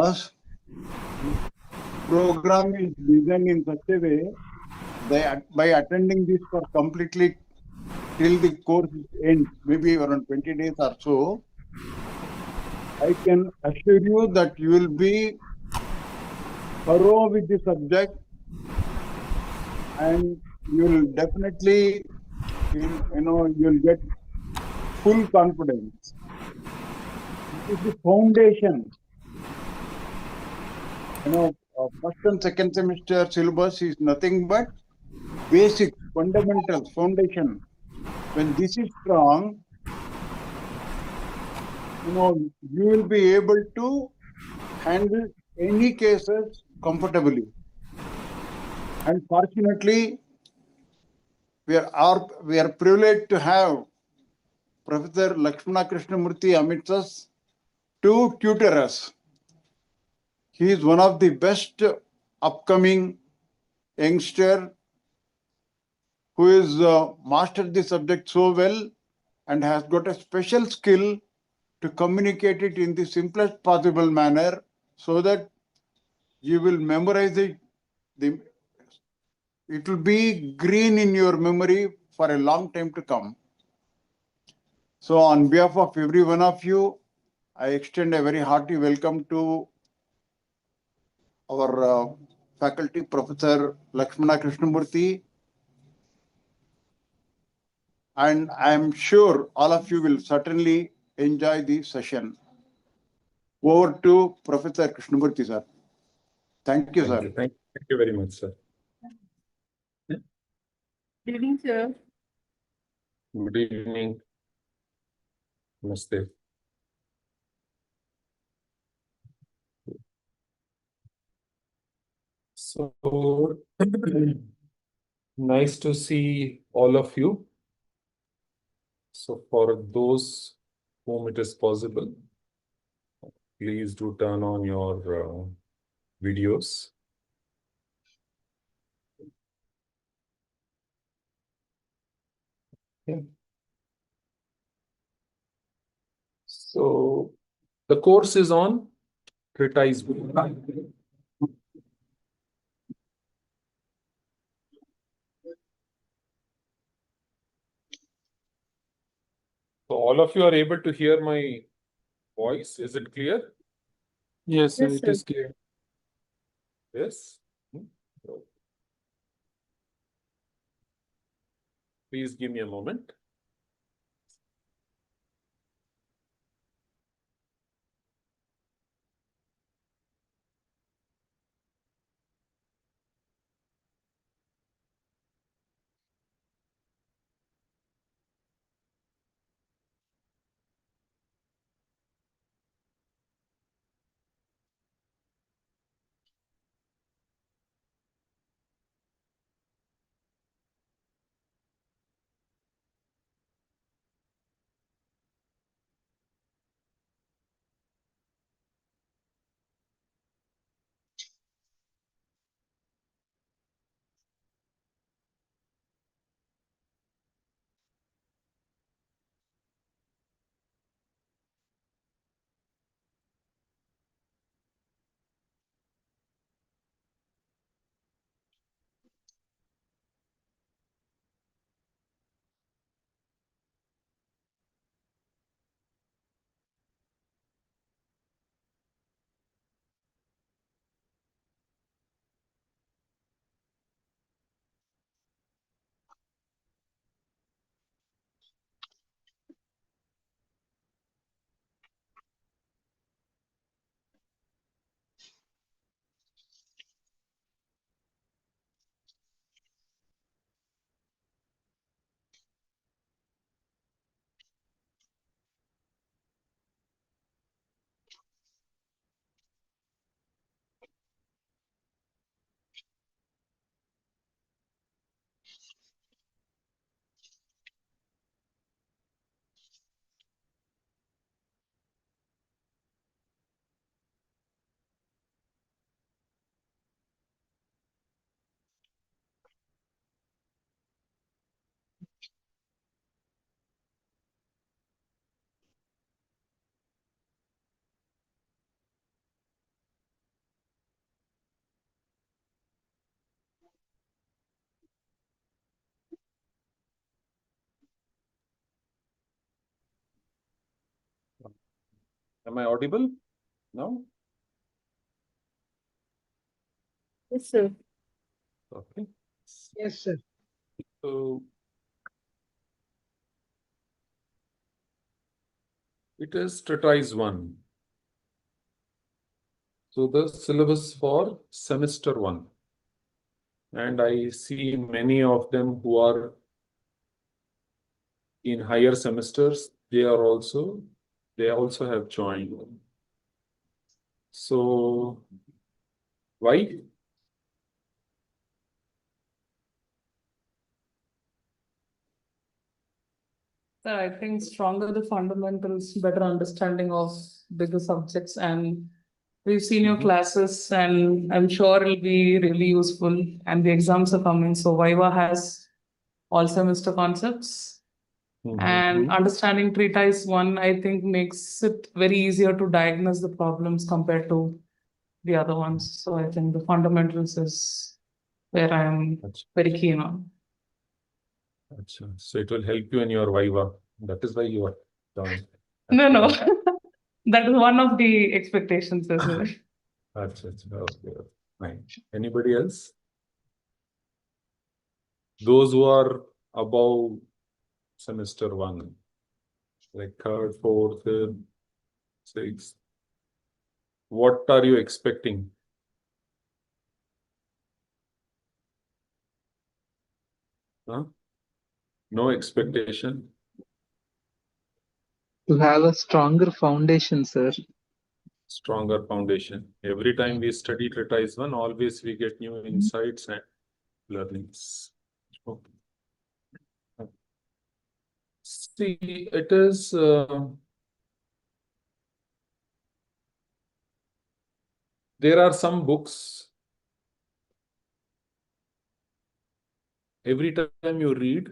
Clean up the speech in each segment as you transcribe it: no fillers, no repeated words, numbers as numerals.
because program is designed in such a way that by attending this for completely till the course ends, maybe around 20 days or so, I can assure you that you will be thorough with the subject and you will definitely, you'll get full confidence. This is the foundation. First and second semester syllabus is nothing but basic, fundamentals, foundation. When this is strong, you will be able to handle any cases comfortably. And fortunately, we are privileged to have Professor Lakshmana Krishnamurthy amidst us to tutor us. He is one of the best upcoming youngster who is mastered the subject so well and has got a special skill to communicate it in the simplest possible manner so that you will memorize it. It will be green in your memory for a long time to come. So on behalf of every one of you, I extend a very hearty welcome to our faculty, Professor Lakshmana Krishnamurthy. And I'm sure all of you will certainly enjoy the session. Over to Professor Krishnamurthy, sir. Thank you, sir. Thank you very much, sir. Good evening, sir. Good evening. Namaste. So, nice to see all of you. So, for those whom it is possible, please do turn on your videos. Okay. So, the course is on treatise. So, all of you are able to hear my voice. Is it clear? Yes, sir, it is clear. Yes. So, please give me a moment. Am I audible now? Yes, sir. Okay. Yes, sir. So it is treatise 1. So the syllabus for semester 1. And I see many of them who are in higher semesters, they also have joined. So why? So I think stronger the fundamentals, better understanding of bigger subjects, and we've seen your Mhm. classes, and I'm sure it'll be really useful. And the exams are coming, so Viva has all semester concepts. And Mhm. understanding treatise 1, I think, makes it very easier to diagnose the problems compared to the other ones. So I think the fundamentals is where I am Achha, very keen on. achha. So it will help you in your Viva. That is why you are done. No, no, that is one of the expectations as well. Achha, achha. Okay, okay. Fine. Anybody else? Those who are above semester 1, like third, fourth, fifth, sixth, what are you expecting? Huh? No expectation. To have a stronger foundation, sir. Stronger foundation. Every time we study treatise 1, always we get new insights and learnings. Okay. See, it is there are some books. Every time you read,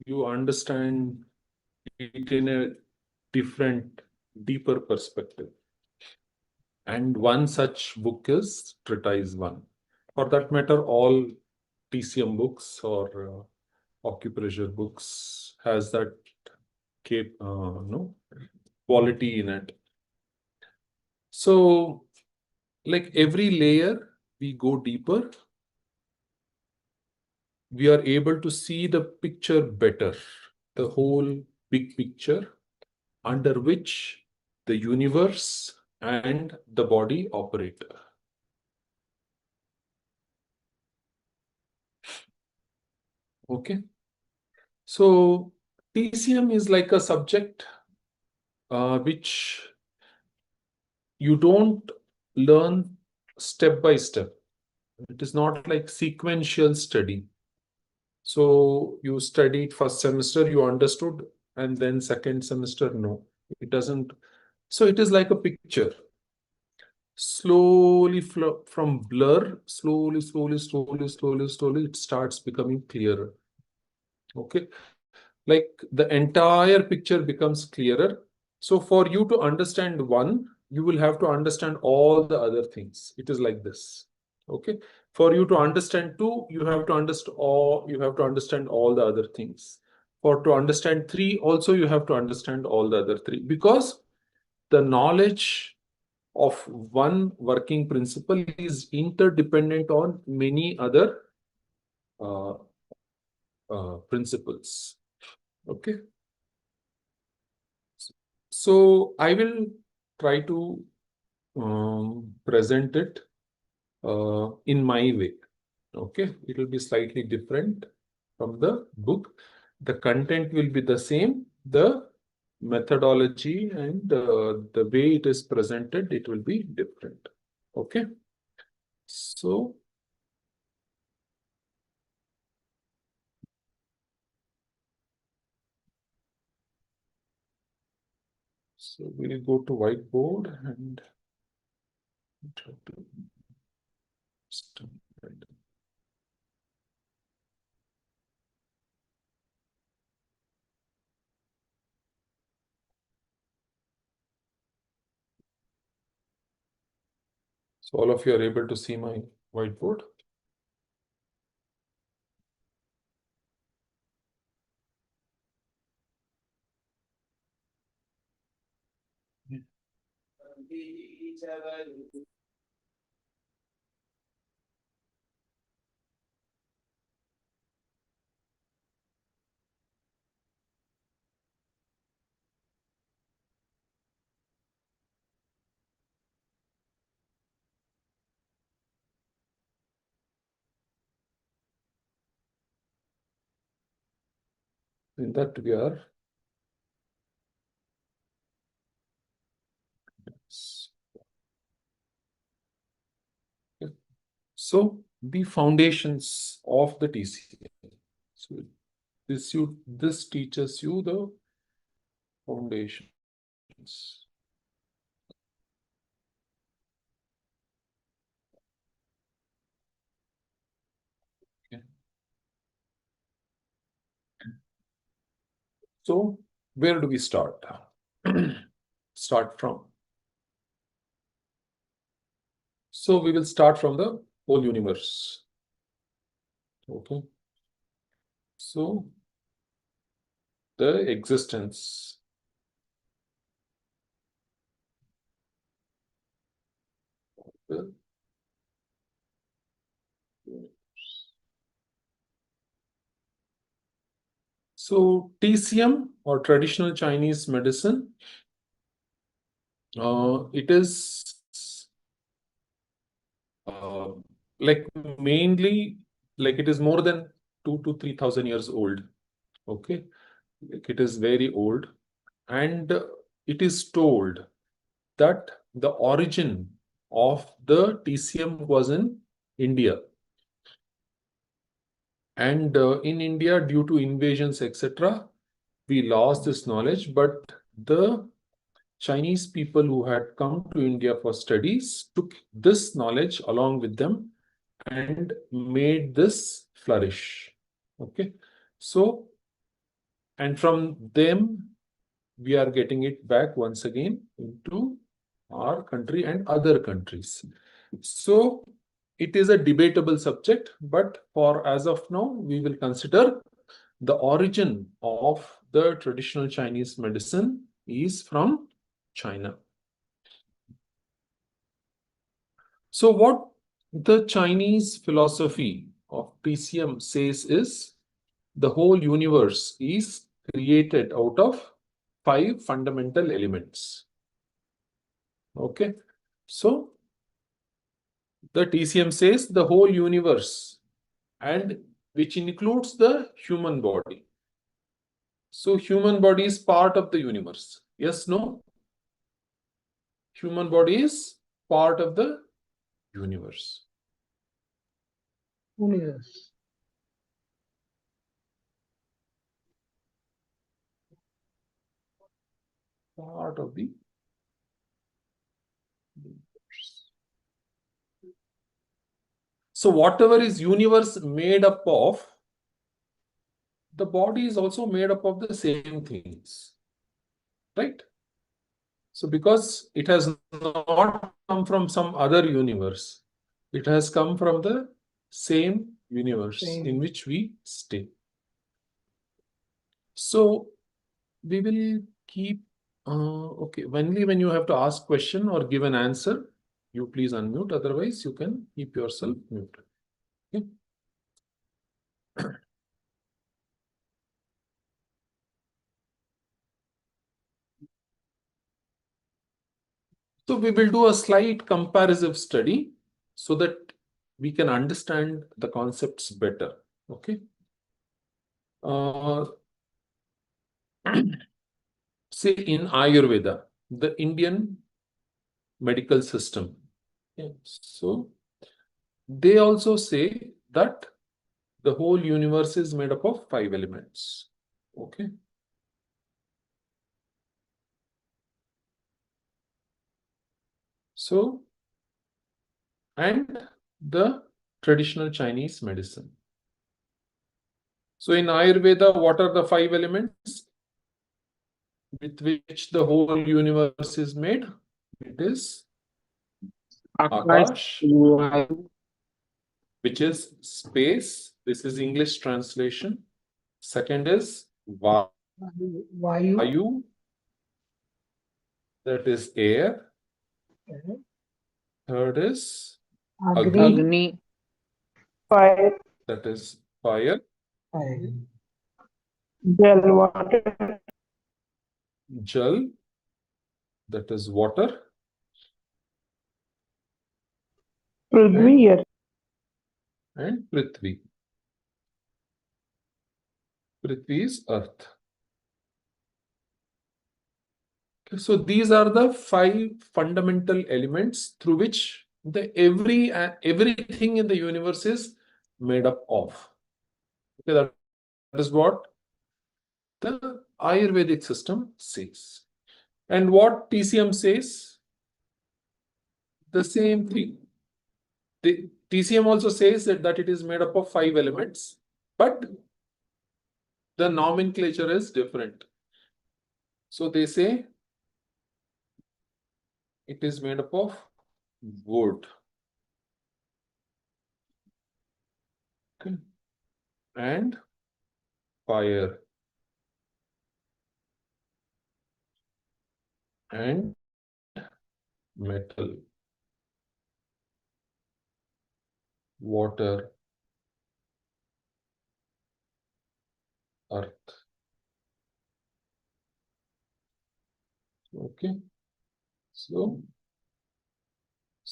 you understand it in a different, deeper perspective. And one such book is Treatise 1. For that matter, all TCM books or acupressure books has that quality in it. So, like every layer, we go deeper. We are able to see the picture better, the whole big picture under which the universe and the body operate. Okay. So TCM is like a subject which you don't learn step by step. It is not like sequential study. So you studied first semester, you understood, and then second semester, no, it doesn't. So it is like a picture. Slowly from blur, slowly, it starts becoming clearer. Okay. Like the entire picture becomes clearer. So for you to understand one, you will have to understand all the other things. It is like this. Okay. For you to understand two, you have to understand all the other things. For to understand three, also you have to understand all the other three, because the knowledge of one working principle is interdependent on many other uh, principles. Okay. So I will try to present it in my way. Okay, it will be slightly different from the book. The content will be the same. The methodology and the way it is presented, it will be different. Okay. So we'll go to whiteboard and try to start. So all of you are able to see my whiteboard. In that we are so the foundations of the TCM. So this teaches you the foundations. Okay. So where do we start? Start from. So we will start from the whole universe. Okay. So the existence. Of the universe. So TCM or traditional Chinese medicine, it is like mainly like it is more than 2,000 to 3,000 years old. Okay, like it is very old, and it is told that the origin of the TCM was in India. And in India, due to invasions, etc., we lost this knowledge, but the Chinese people who had come to India for studies took this knowledge along with them and made this flourish. Okay. So, and from them, we are getting it back once again into our country and other countries. So, it is a debatable subject, but for as of now, we will consider the origin of the traditional Chinese medicine is from China. So what the Chinese philosophy of TCM says is the whole universe is created out of 5 fundamental elements. Okay. So the TCM says the whole universe, and which includes the human body. So human body is part of the universe. Yes, no? Human body is part of the universe. Yes. Part of the universe. So whatever is universe made up of, the body is also made up of the same things, right? So because it has not come from some other universe, it has come from the same universe in which we stay. So we will keep, okay, only when you have to ask question or give an answer, you please unmute, otherwise you can keep yourself muted. Okay. So we will do a slight comparative study so that we can understand the concepts better. Okay. Say in Ayurveda, the Indian medical system. Yeah. So they also say that the whole universe is made up of 5 elements. Okay. So, and the traditional Chinese medicine. So in Ayurveda, what are the 5 elements with which the whole universe is made? It is Akash, which is space. This is English translation. Second is Vayu, that is air. Third is Agni. Agni. Fire. that is fire. Jal. Water. Jal, that is water. Prithvi. Earth. And Prithvi. Prithvi is earth. Okay, so these are the 5 fundamental elements through which everything in the universe is made up of. Okay, that is what the Ayurvedic system says. And what TCM says? The same thing. The TCM also says that it is made up of 5 elements, but the nomenclature is different. So they say it is made up of wood. Okay. And fire. And metal. Water. Earth. Okay. So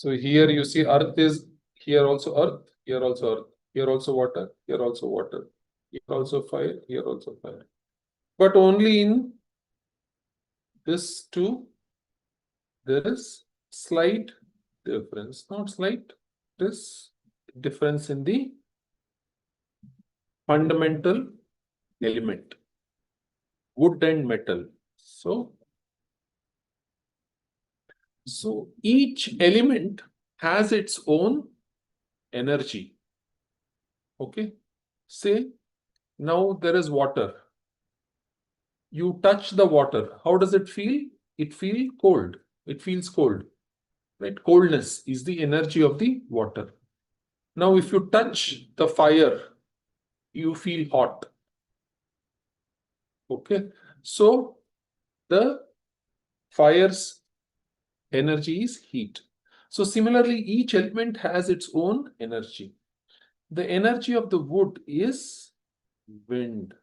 here you see earth is here also earth, here also earth, here also water, here also water, here also fire, here also fire. But only in this two, there is slight difference, not slight, this difference in the fundamental element, wood and metal. So each element has its own energy. Okay. Say now there is water. You touch the water. How does it feel? It feels cold. It feels cold. Right? Coldness is the energy of the water. Now, if you touch the fire, you feel hot. Okay. So the fire's energy is heat. So similarly, each element has its own energy. The energy of the wood is wind.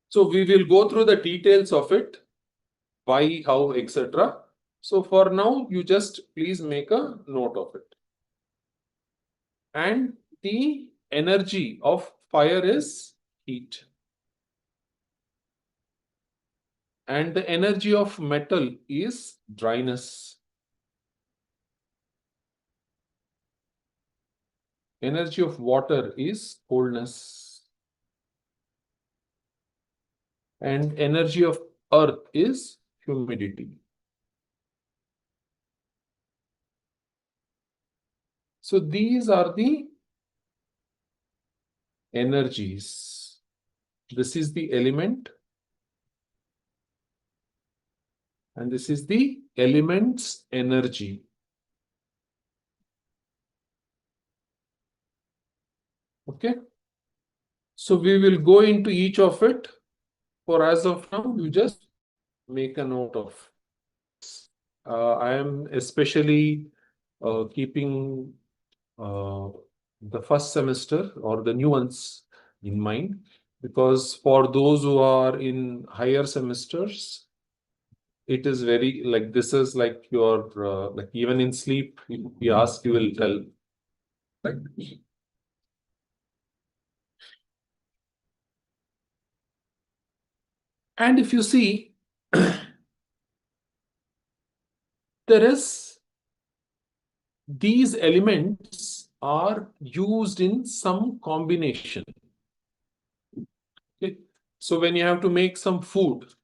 So we will go through the details of it, why, how, etc. So for now, you just please make a note of it. And the energy of fire is heat. And the energy of metal is dryness. Energy of water is coldness. And energy of earth is humidity. So these are the energies. This is the element. And this is the element's energy. Okay. So we will go into each of it. For as of now, you just make a note of. I am especially keeping the first semester or the new ones in mind, because for those who are in higher semesters, it is very like this is like your like even in sleep, if we ask, you will tell. Like, and if you see, there is these elements are used in some combination. Okay. So when you have to make some food,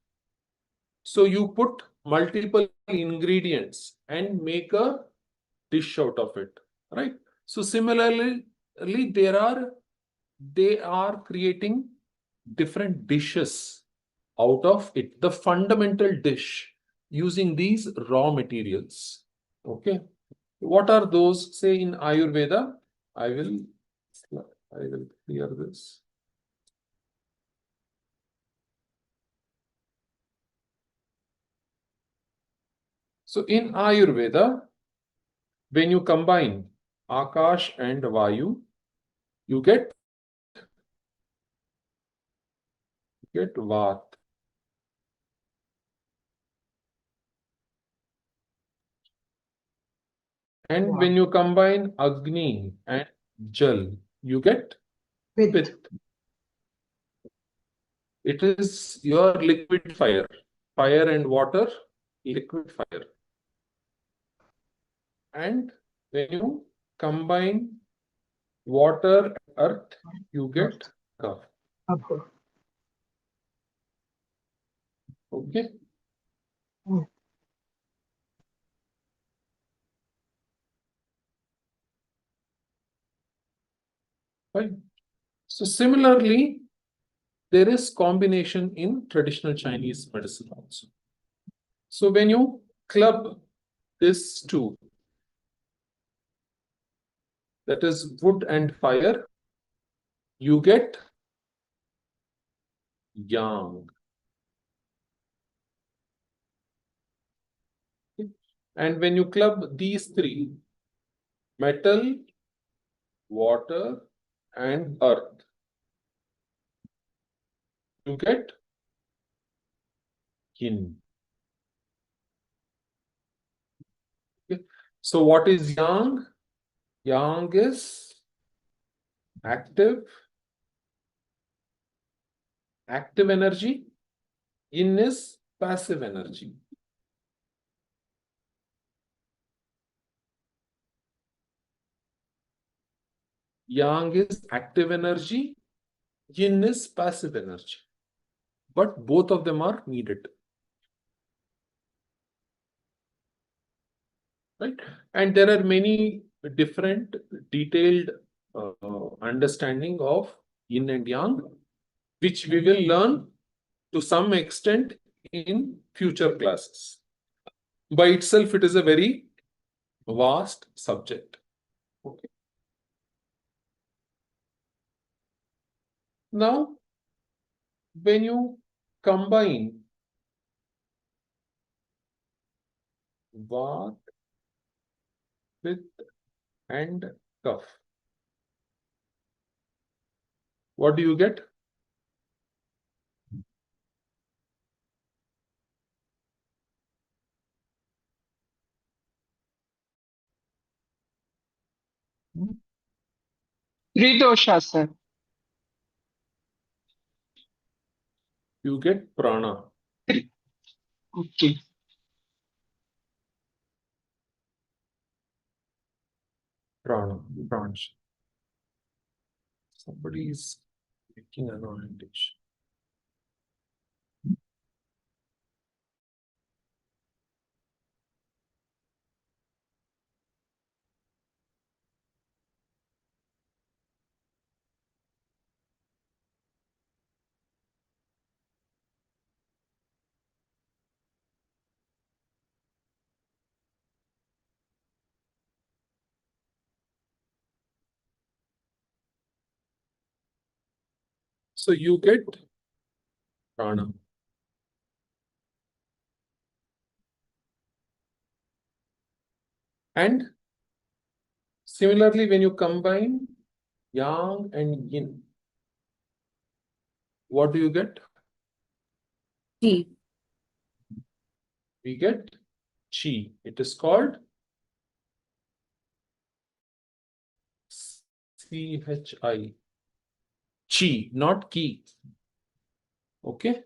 so you put multiple ingredients and make a dish out of it, right? So similarly, they are creating different dishes out of it, the fundamental dish using these raw materials. Okay. What are those? Say in Ayurveda, I will clear this. So in Ayurveda, when you combine Akash and Vayu, you get Vat. And when you combine Agni and Jal, you get Pit. It is your liquid fire. Fire and water, liquid fire. And when you combine water, earth, you get Kapha. Okay. Fine. So similarly, there is combination in traditional Chinese medicine also. So when you club this two, that is wood and fire, you get yang. And when you club these three, metal, water, and earth, you get yin. Okay. So what is yang? Yang is active energy. Yin is passive energy. Yang is active energy. Yin is passive energy. But both of them are needed. Right? And there are many different detailed understanding of yin and yang, which we will learn to some extent in future classes. By itself, it is a very vast subject. Okay. Now, when you combine Vat, Pit, and Kapha, what do you get? Tridosha, sir. You get prana. Okay. Prana. Somebody is making an orientation. So you get prana. And similarly, when you combine yang and yin, what do you get? Tea. We get chi. It is called CHI. Chi, not ki. Okay.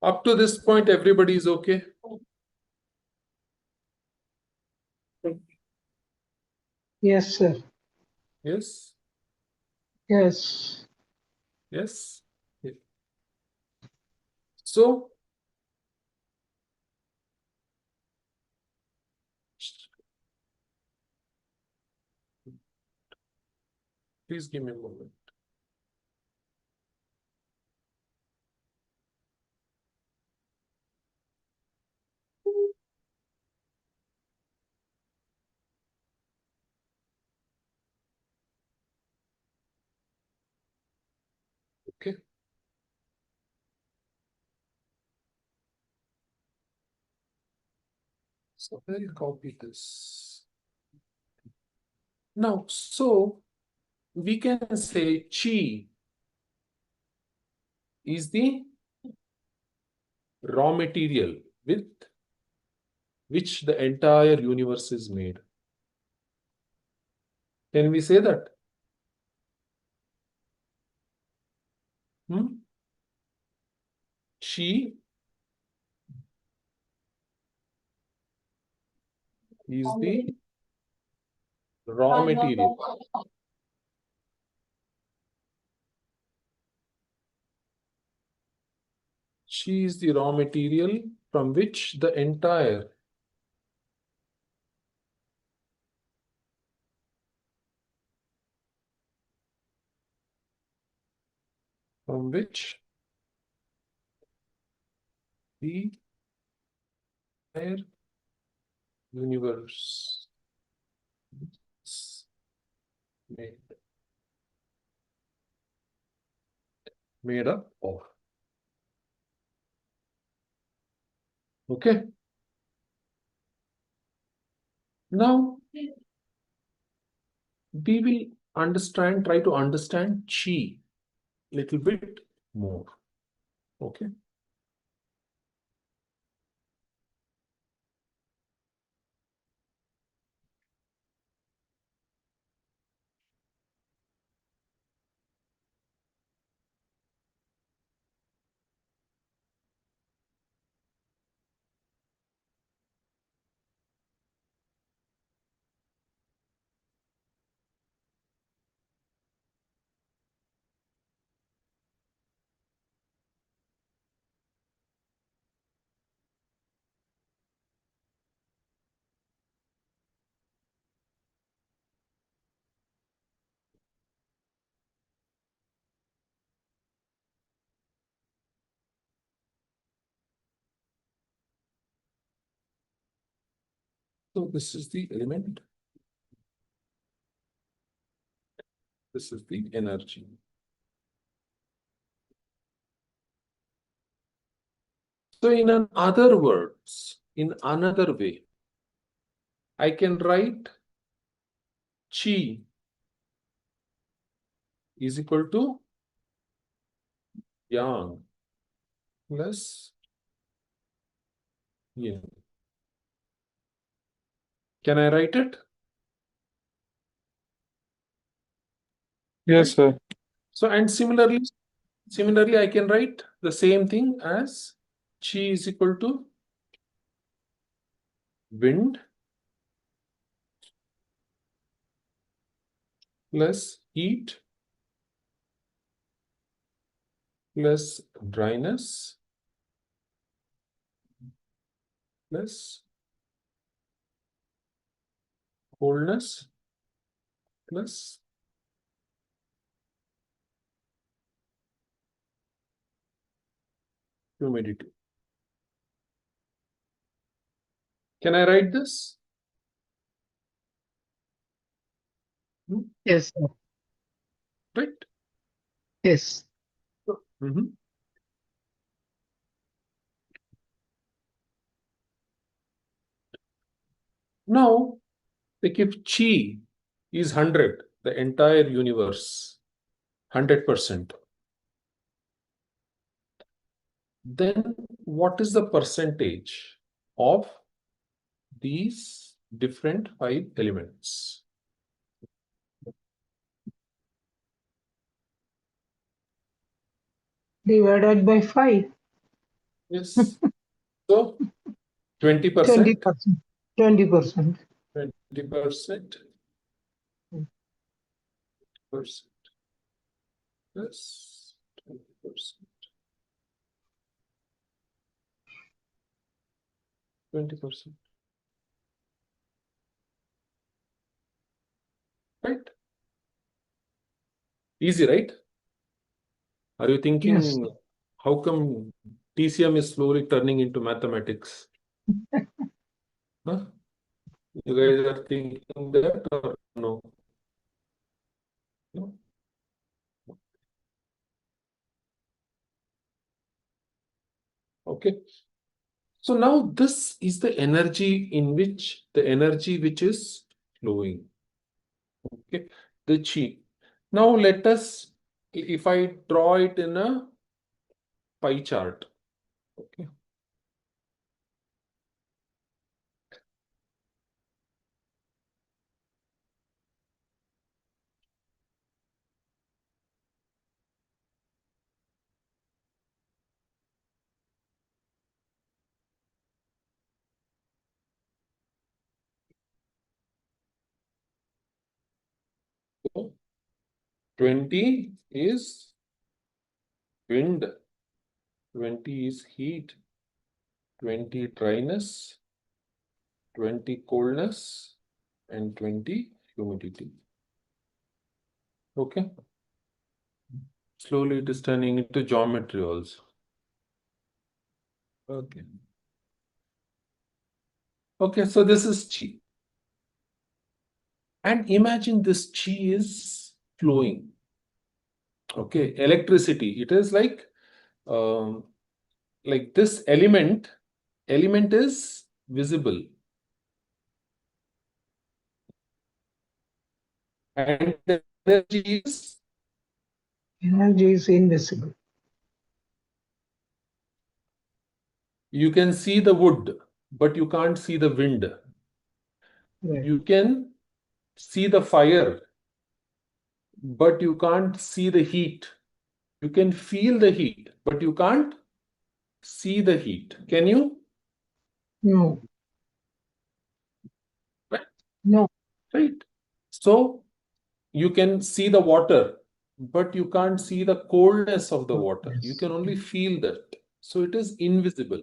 Up to this point, everybody is okay. Yes, sir. Yes. Yes. Yes. Yes. So, please give me a moment. So where you copy this? Now, so we can say chi is the raw material with which the entire universe is made. Can we say that? Chi is the raw material. Chi is the raw material from which the entire from which the entire universe is made up of. Okay. Now we will try to understand chi little bit more. Okay. So this is the element. This is the energy. So in other words, in another way, I can write chi is equal to yang plus yin. Can I write it? Yes, sir. So and similarly, I can write the same thing as chi is equal to wind plus heat plus dryness plus coldness plus humidity. Can I write this? Yes, sir. Right? Yes. Mhm. Now, like if chi is 100, the entire universe, 100%, then what is the percentage of these different 5 elements? Divided by 5. Yes. So 20%, 20%. 20%. 20%, percent plus 20%. 20%. Right? Easy, right? Are you thinking, Yes. how come TCM is slowly turning into mathematics? Huh? You guys are thinking that or no? No? Okay. So now this is the energy which is flowing. Okay, the chi. Now let us, if I draw it in a pie chart. Okay. So 20 is wind, 20 is heat, 20 dryness, 20 coldness, and 20 humidity. Okay. Slowly it is turning into geometry also. Okay. Okay, so this is chi. And imagine this chi is flowing. Okay, electricity. It is like this element is visible. And the energy is Energy is invisible. you can see the wood, but you can't see the wind. Right. You can see the fire, but you can't see the heat. You can feel the heat, but you can't see the heat. Can you? No. Right. No. Right. So you can see the water, but you can't see the coldness of the water. You Yes. can only feel that. So it is invisible.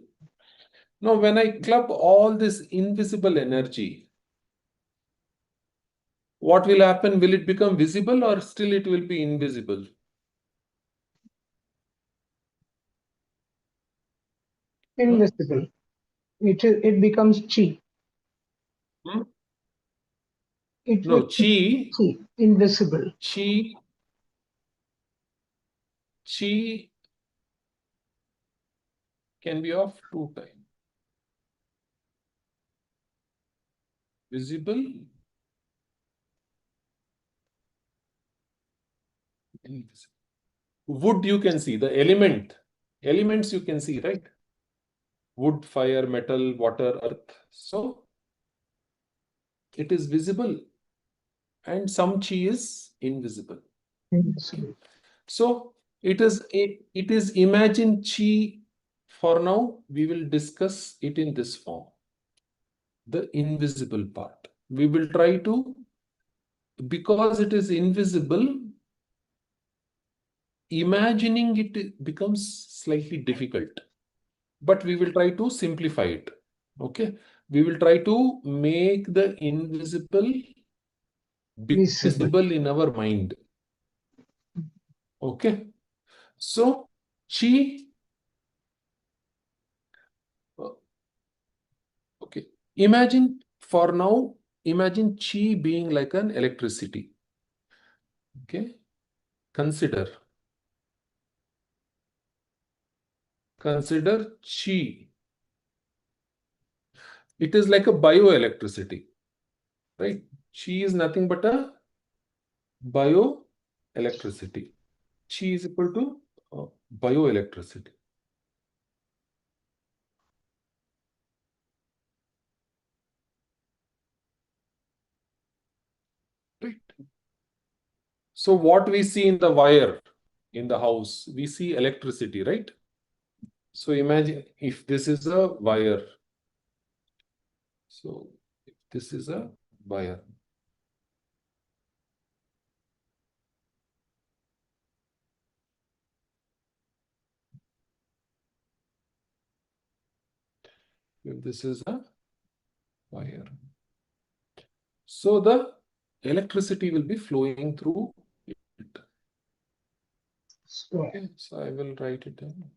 Now, when I club all this invisible energy, what will happen? Will it become visible or still it will be invisible? Invisible. It becomes chi. Hmm? It No, will chi. Invisible. chi can be of two types. Visible, invisible. Wood you can see, the elements you can see, right? Wood, fire, metal, water, earth. So it is visible and some chi is invisible. Invisible. So it is imagine chi. For now, we will discuss it in this form. The invisible part. We will try to, because it is invisible, imagining it becomes slightly difficult. But we will try to simplify it. Okay. We will try to make the invisible visible in our mind. Okay. So chi. Okay. Imagine for now, imagine chi being like an electricity. Okay. Consider chi. It is like a bioelectricity, right? Chi is nothing but a bioelectricity. Chi is equal to bioelectricity. Right. So what we see in the wire in the house, we see electricity, right? So imagine if this is a wire. So if this is a wire. If this is a wire. So the electricity will be flowing through it. Okay, so I will write it down.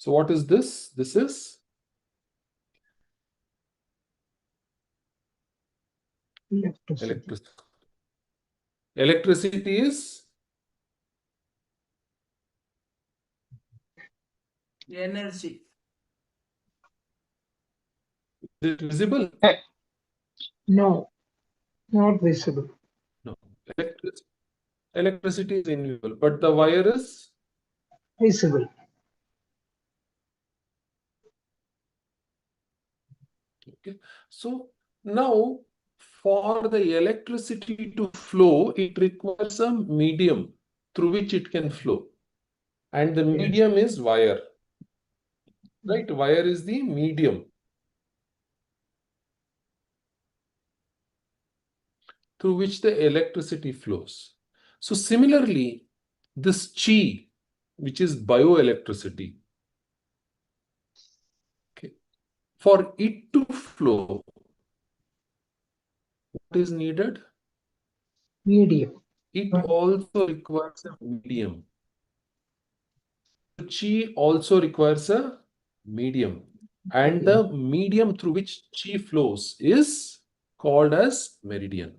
So what is this? This is Electricity. electricity. Electricity is Energy. visible? No, not visible. No. Electricity is invisible, but the wire is Visible. okay. So now for the electricity to flow, it requires a medium through which it can flow. And the medium is wire. Right? Wire is the medium through which the electricity flows. So similarly, this chi, which is bioelectricity, okay, for it to flow, what is needed? Medium. It also requires a medium. Chi also requires a medium. And the medium through which chi flows is called as meridian.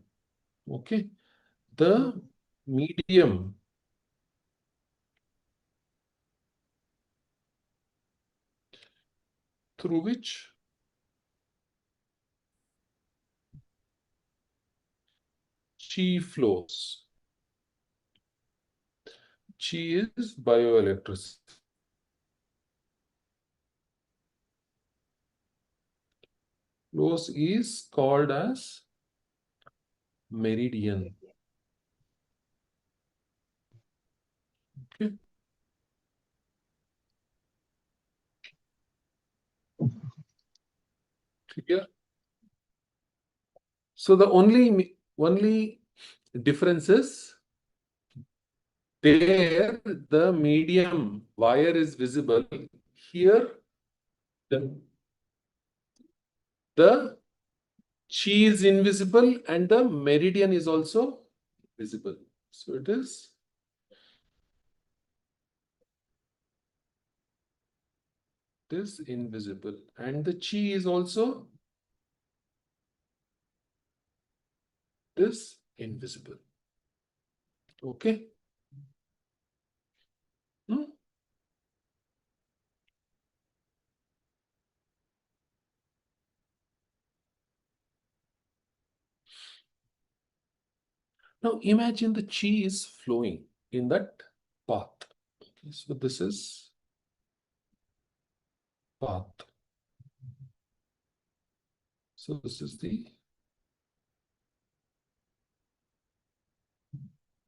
Okay. The medium through which chi flows. Chi is bioelectricity. Flows is called as meridian. Okay. Clear? So the only difference is there the medium wire is visible. Here the chi is invisible and the meridian is also visible. So it is invisible and the chi is also invisible. Okay. Hmm? Now imagine the chi is flowing in that path. Okay, so this is path. So this is the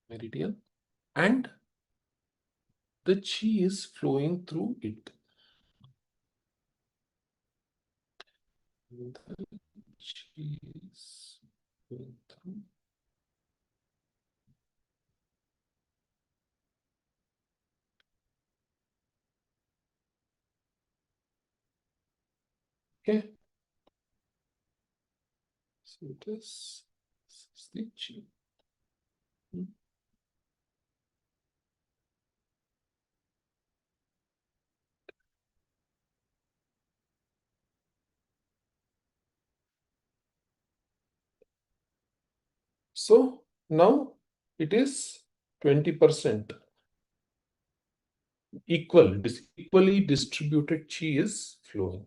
meridian and the chi is flowing through it. The chi is flowing through. Okay. So this is the chi. So now it is 20% equally distributed chi is flowing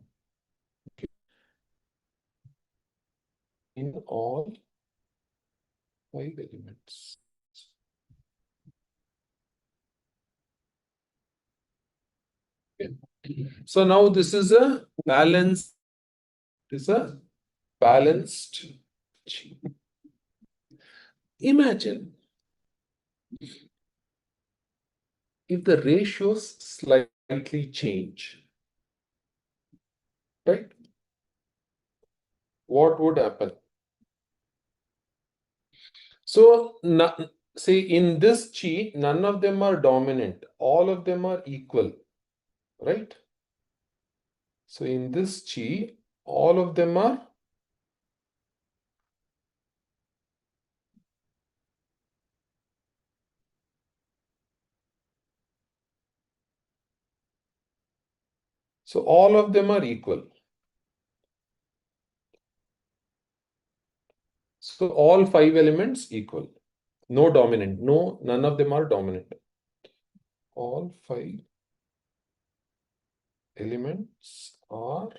in all 5 elements. Okay. So now this is a balanced chi. Imagine if the ratios slightly change, right? What would happen? So, say in this chi, none of them are dominant, all of them are equal, right? So, in this chi, all of them are So all of them are equal. So all 5 elements equal. No dominant. No, none of them are dominant. All 5 elements are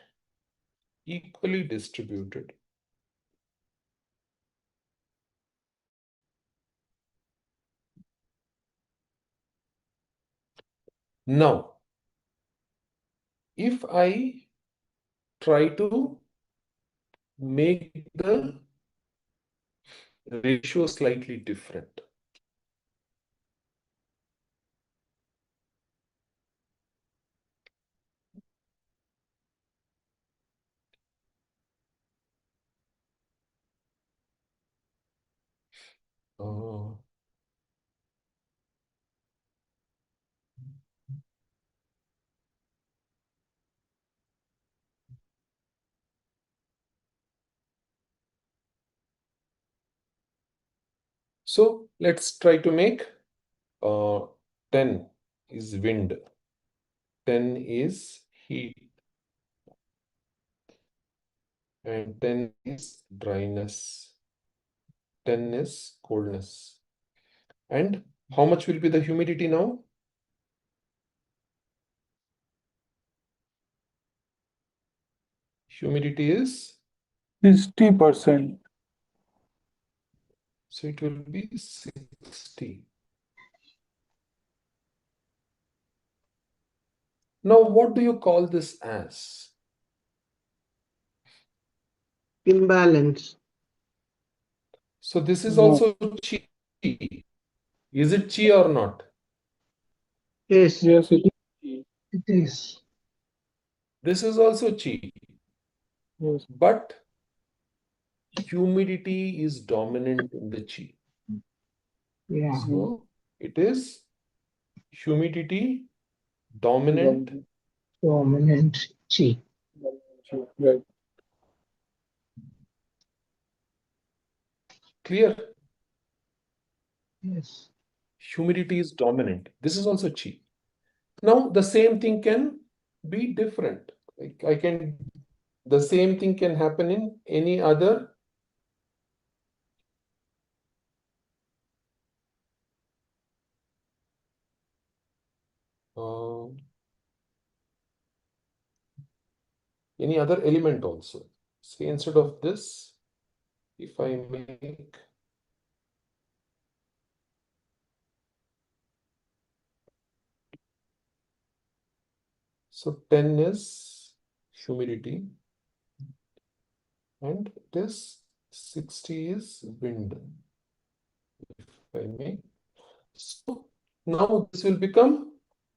equally distributed. Now, if I try to make the ratio slightly different. Uh, so let's try to make 10 is wind, 10 is heat, and 10 is dryness, 10 is coldness. And how much will be the humidity now? Humidity is, 60%. so it will be 60. Now, what do you call this as? Imbalance. So this is No. also chi. Is it chi or not? Yes. Yes, it It is. This is also chi, is. but humidity is dominant in the chi. Yeah. So it is humidity dominant. Dominant chi. Right. Clear? Yes. Humidity is dominant. This is also chi. Now the same thing can be different. The same thing can happen in any other element also. Say instead of this, if I make so 10 is humidity and this 60 is wind. If I make so now this will become,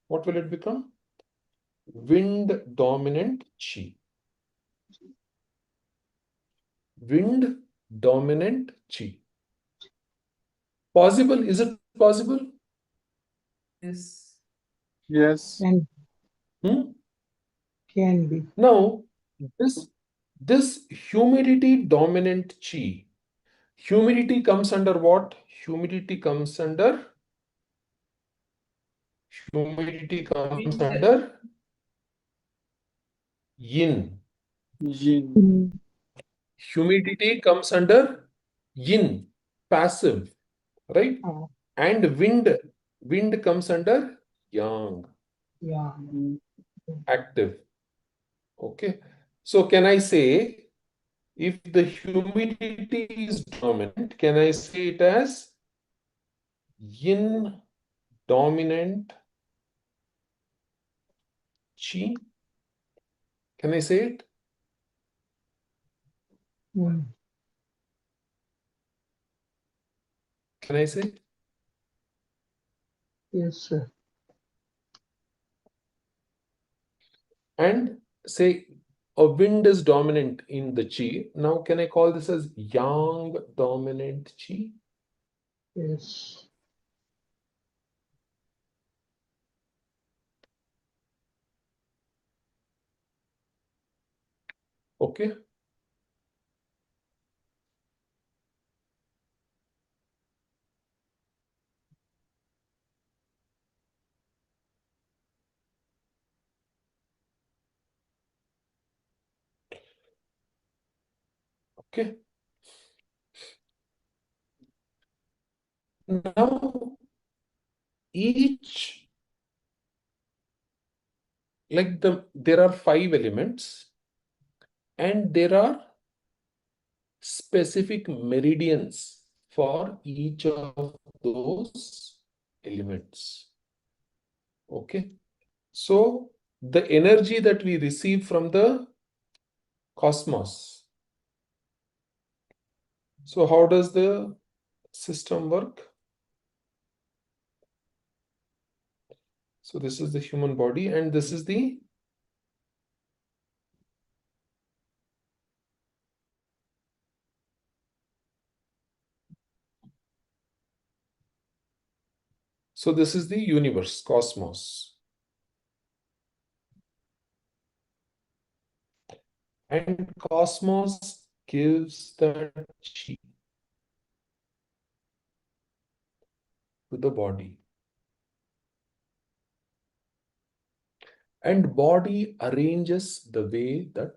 what will it become? Wind dominant chi. Wind dominant chi. Possible? Is it possible? Yes. Yes. Can, Hmm? can be. Now, this humidity dominant chi, humidity comes under what? Humidity comes under Wind. yin. Yin. Humidity comes under yin, passive, right? Oh, And wind comes under yang, yeah. active. Okay. So can I say, if the humidity is dominant, can I say it as yin dominant chi? Can I say it? Mm. Can I say it? Yes, sir. And say a wind is dominant in the chi. Now, can I call this as yang dominant chi? Yes. Okay. Okay. Now, each, there are 5 elements and there are specific meridians for each of those elements. Okay. So the energy that we receive from the cosmos. So how does the system work? So this is the human body and this is the universe, cosmos. And cosmos gives the chi to the body. And body arranges the way that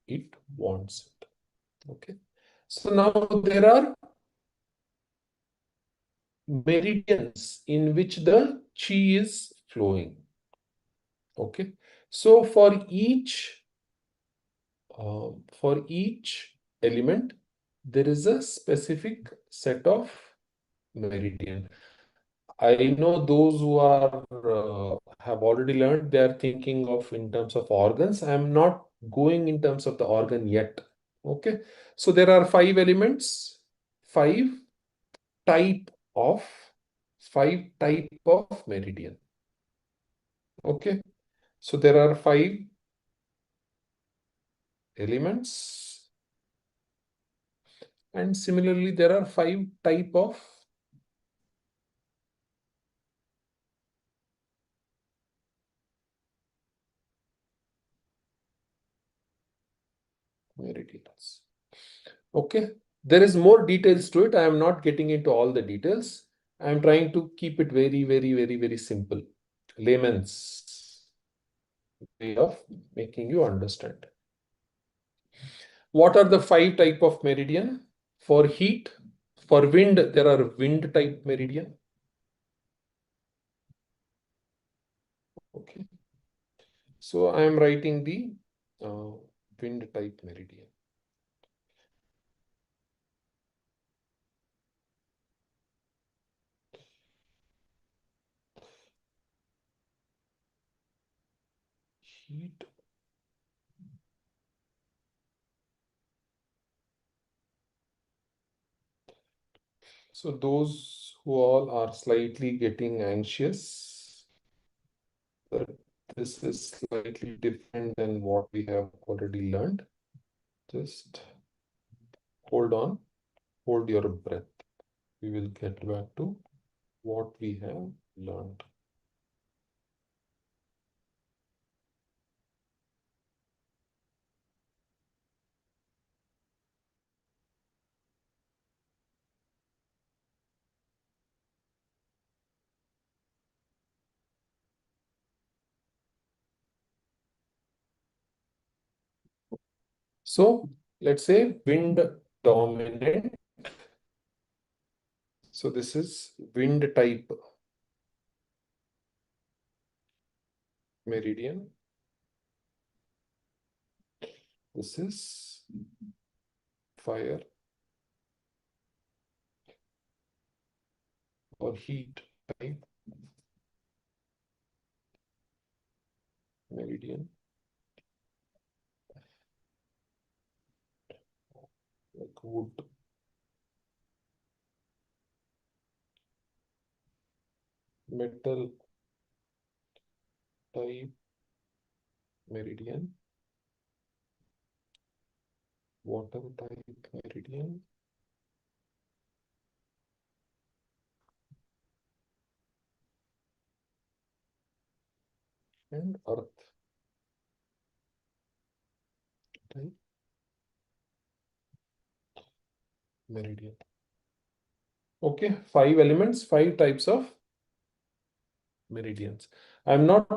it wants it. Okay. So now there are meridians in which the chi is flowing. Okay. So for each element, there is a specific set of meridian. I know those who are have already learned, they are thinking of in terms of organs. I am not going in terms of the organ yet. Okay. So there are 5 elements, 5 type of meridian. Okay. So there are 5 elements. And similarly, there are 5 type of meridians. Okay. There is more details to it. I am not getting into all the details. I am trying to keep it very, very, very, very simple. Layman's way of making you understand. What are the 5 type of meridian? For heat, for wind, there are wind type meridian. Okay. So I am writing the wind type meridian. Heat. So those who all are slightly getting anxious, that this is slightly different than what we have already learned. Just hold on, hold your breath. We will get back to what we have learned. So let's say wind dominant. So this is wind type meridian. This is fire or heat type meridian. Like wood. Metal type meridian. Water type meridian. And earth type meridian. Okay, 5 elements, 5 types of meridians. I'm not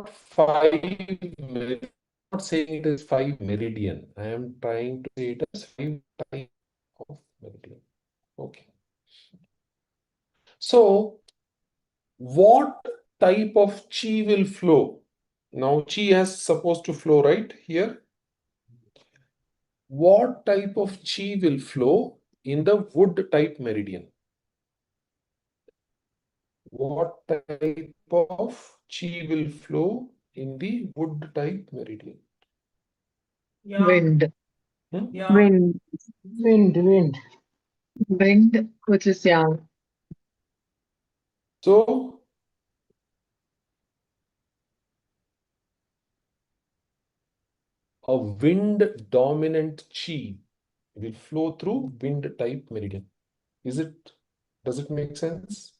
not saying it is 5 meridian. I am trying to say it as 5 types of meridian. Okay. So, what type of chi will flow? Now, chi is supposed to flow right here. What type of chi will flow in the wood type meridian? What type of chi will flow in the wood type meridian? Wind. Yeah. Wind, wind. Wind, which is yang. So, a wind dominant chi will flow through wind type meridian. Does it make sense?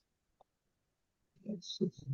Yes, yes.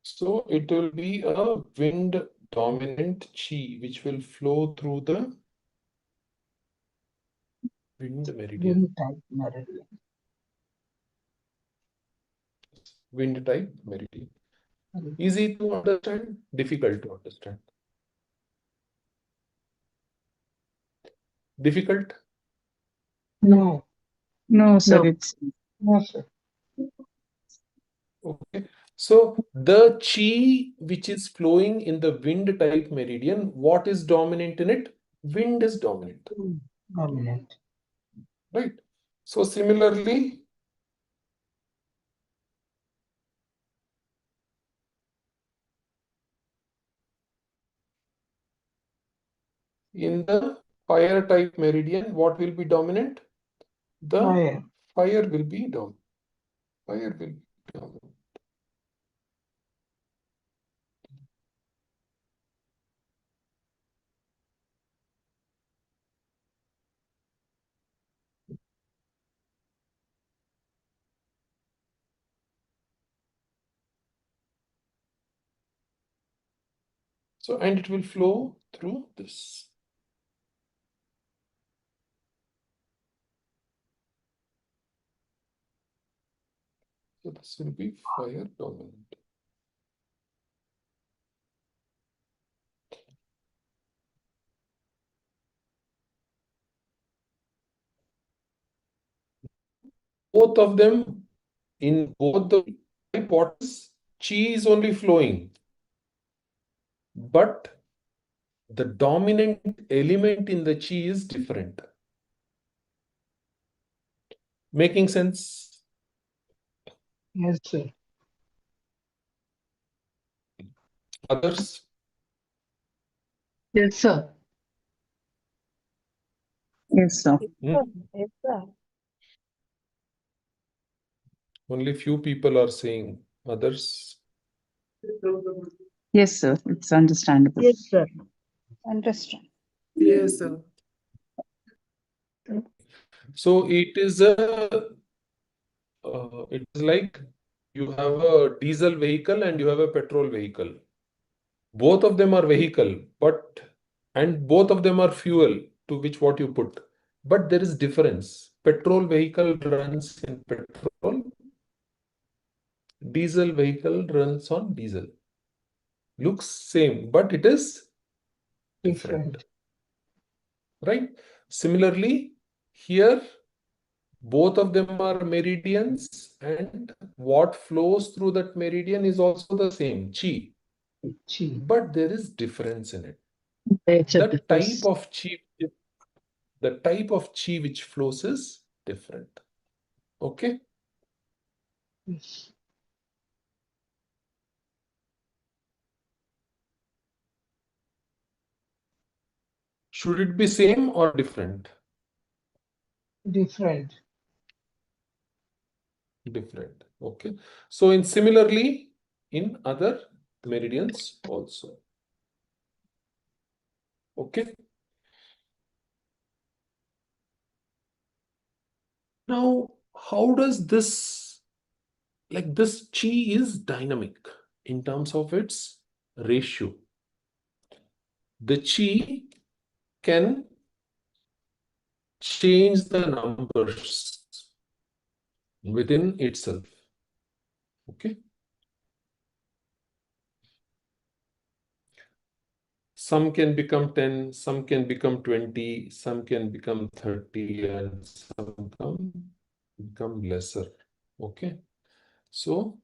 So it will be a wind dominant chi which will flow through the wind meridian. Wind type meridian. Wind type meridian. Okay. Easy to understand, difficult to understand. Difficult? No, No, sir, No. it's no, sir. Okay. So the chi which is flowing in the wind type meridian, what is dominant in it? Wind is dominant, Dominant. right? So similarly, in the fire type meridian, what will be dominant? The Fire. fire will be dominant. Fire will be dominant. So, and it will flow through this. So this will be fire dominant. Both of them, in both the pots, chi is only flowing, but the dominant element in the chi is different. Making sense? Yes, sir. Others? Yes, sir. yes, sir. Hmm? Only few people are saying others. Yes, sir. It's understandable. Yes, sir. Understand. Yes, sir. So it is it is like you have a diesel vehicle and you have a petrol vehicle. Both of them are vehicle, and both of them are fuel to which what you put. But there is difference. Petrol vehicle runs in petrol, diesel vehicle runs on diesel. Looks same, but it is different. Different. Right? Similarly, here both of them are meridians, and what flows through that meridian is also the same, chi. Chi. But there is difference in it. Nature The differs. type of chi which flows is different. Okay. Yes. Should it be same or different? Different. Different. Okay. So in similarly in other meridians also. Okay. Now, how does this, like this chi is dynamic in terms of its ratio. The chi can change the numbers within itself. Okay. Some can become 10, some can become 20, some can become 30, and some become lesser. Okay. So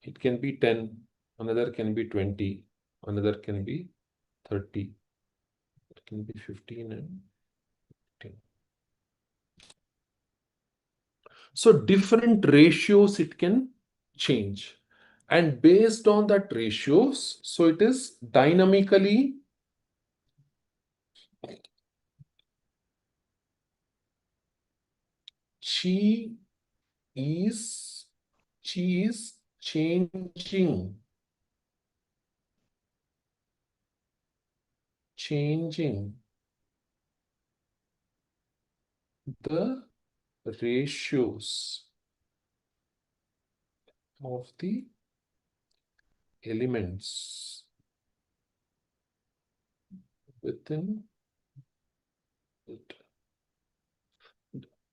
it can be 10, another can be 20, another can be 30, it can be 15 and 10. So different ratios it can change. And based on that ratios, so it is dynamically chi is changing the ratios of the elements within it.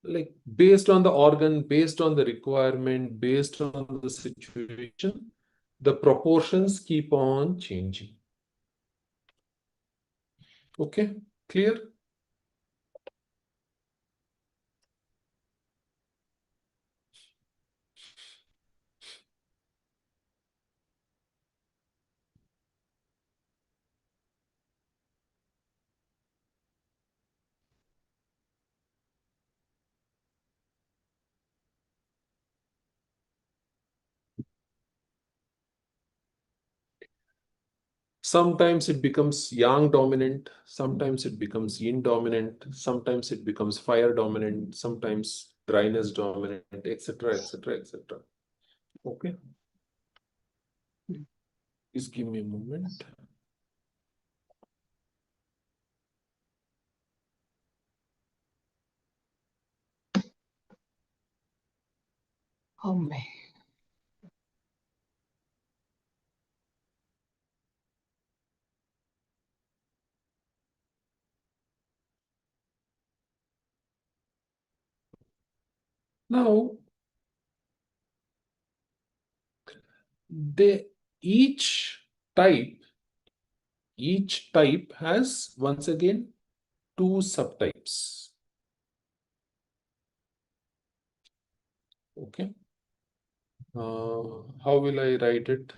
Like based on the organ, based on the requirement, based on the situation, the proportions keep on changing. Okay, clear? Sometimes it becomes yang dominant, sometimes it becomes yin dominant, sometimes it becomes fire dominant, sometimes dryness dominant, etc., etc., etc. Okay. Please give me a moment. Oh man. Now, they each type has once again two subtypes. Okay. How will I write it?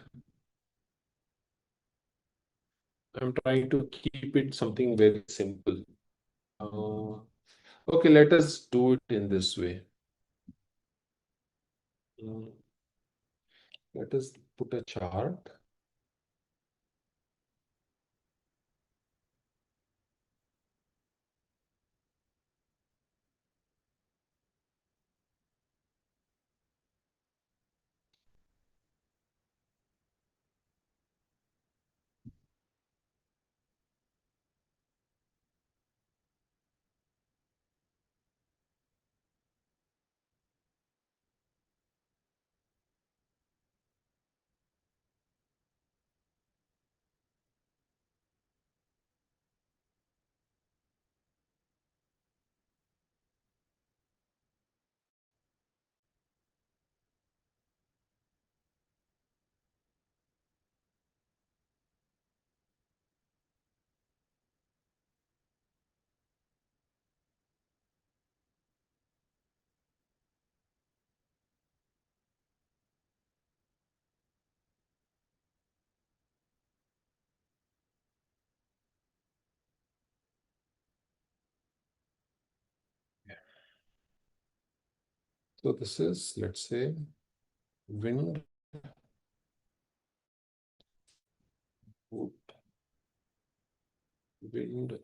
I'm trying to keep it something very simple. Okay, let us do it in this way. Let us put a chart. So this is, let's say, wind, wood, wind,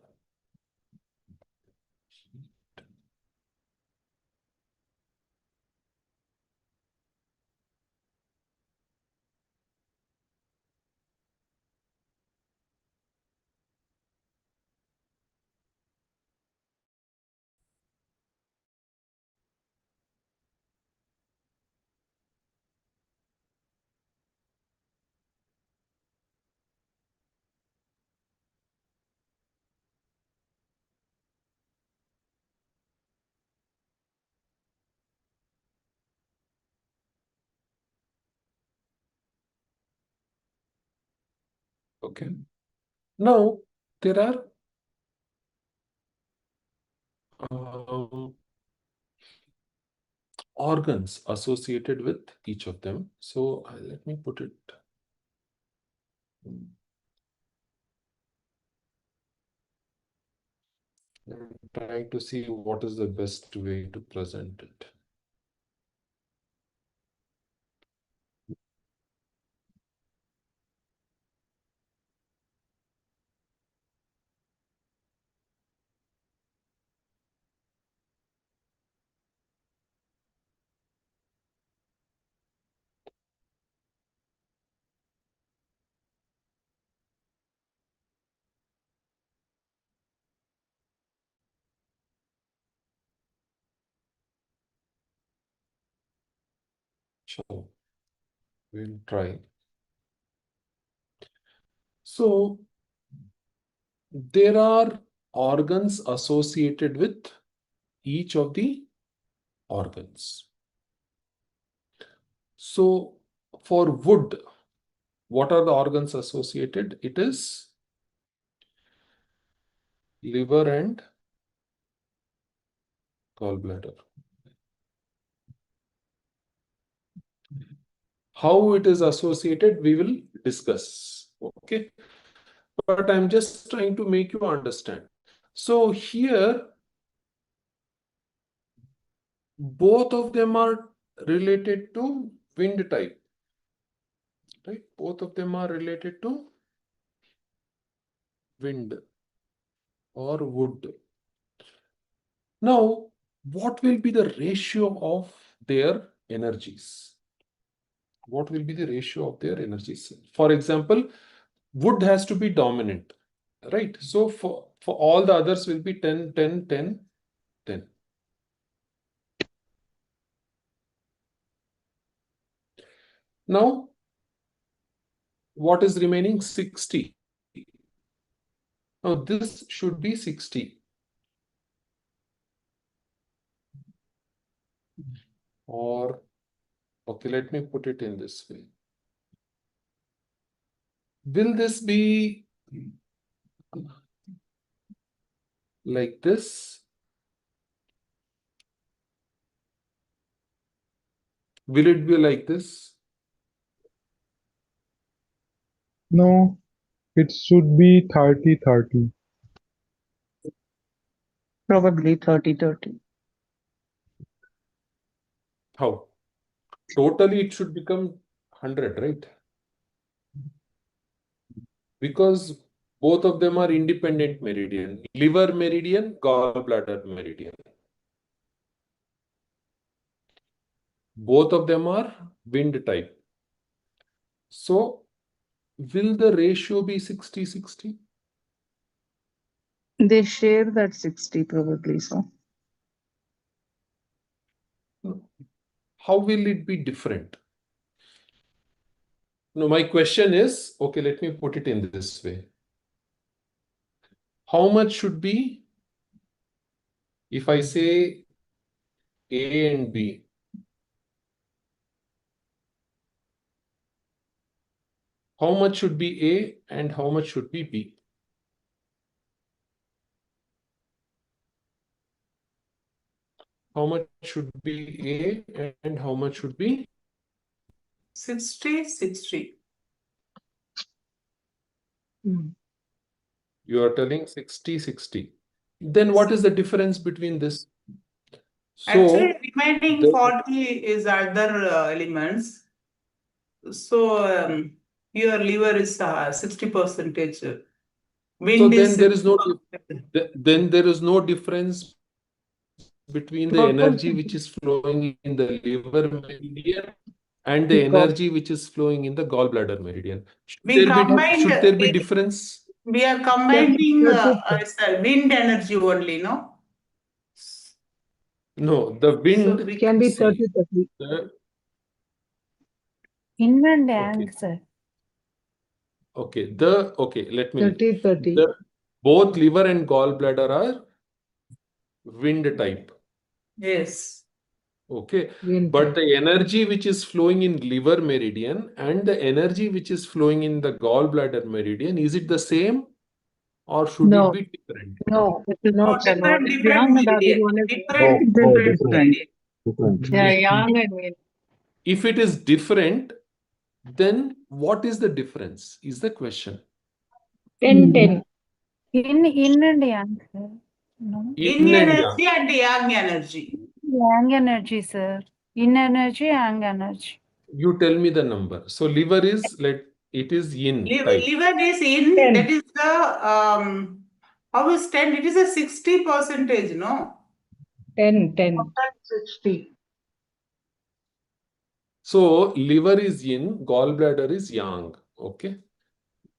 Okay. Now, there are organs associated with each of them. So let me put it. I'm trying to see what is the best way to present it. So we'll try. So there are organs associated with each of the organs. So for wood, what are the organs associated? It is liver and gallbladder. How it is associated, we will discuss. Okay. But I'm just trying to make you understand. So here, both of them are related to wind type. Right? Both of them are related to wind or wood. Now, what will be the ratio of their energies? What will be the ratio of their energies? For example, wood has to be dominant, right? So for all the others will be 10, 10, 10, 10. Now, what is remaining? 60. Now, this should be 60. Or, okay, let me put it in this way. Will this be like this? Will it be like this? No, it should be 30-30. Probably 30-30. How? Totally, it should become 100, right? Because both of them are independent meridian. Liver meridian, gallbladder meridian. Both of them are wind type. So, will the ratio be 60-60? They share that 60 probably, so. How will it be different? No, my question is, okay, let me put it in this way. How much should be, if I say A and B, how much should be A and how much should be B? How much should be A and how much should be? 60-60. You are telling 60-60. Then what is the difference between this? Actually, So, remaining 40 is other elements. So your liver is 60%. Wind then is there is no 60%. then there is no difference between the energy which is flowing in the liver meridian and the energy which is flowing in the gallbladder meridian. Should there be difference? We are combining wind energy only, no? No, the wind. So we Can be see, 30-30. Inland Okay. ang, sir. Okay, let me. 30-30. Both liver and gallbladder are wind type. Yes. Okay. Wind But type. the energy which is flowing in liver meridian and the energy which is flowing in the gallbladder meridian, is it the same or should it No, be different? no, it is not that. One Different, is different yang and the other meridian, one is different, Oh, different different. meridian. Different. yeah, yang and yin. If it is different, then what is the difference? Is the question. 10-10. In and yang, sir. No. Yin Yin and yang. energy and yang energy. Yang energy, sir. In energy, yang energy. You tell me the number. So liver is it is yin type. Liver is in, 10. that is the, how is 10? It is a 60%, no? 10. 60. So liver is yin, gallbladder is yang. Okay.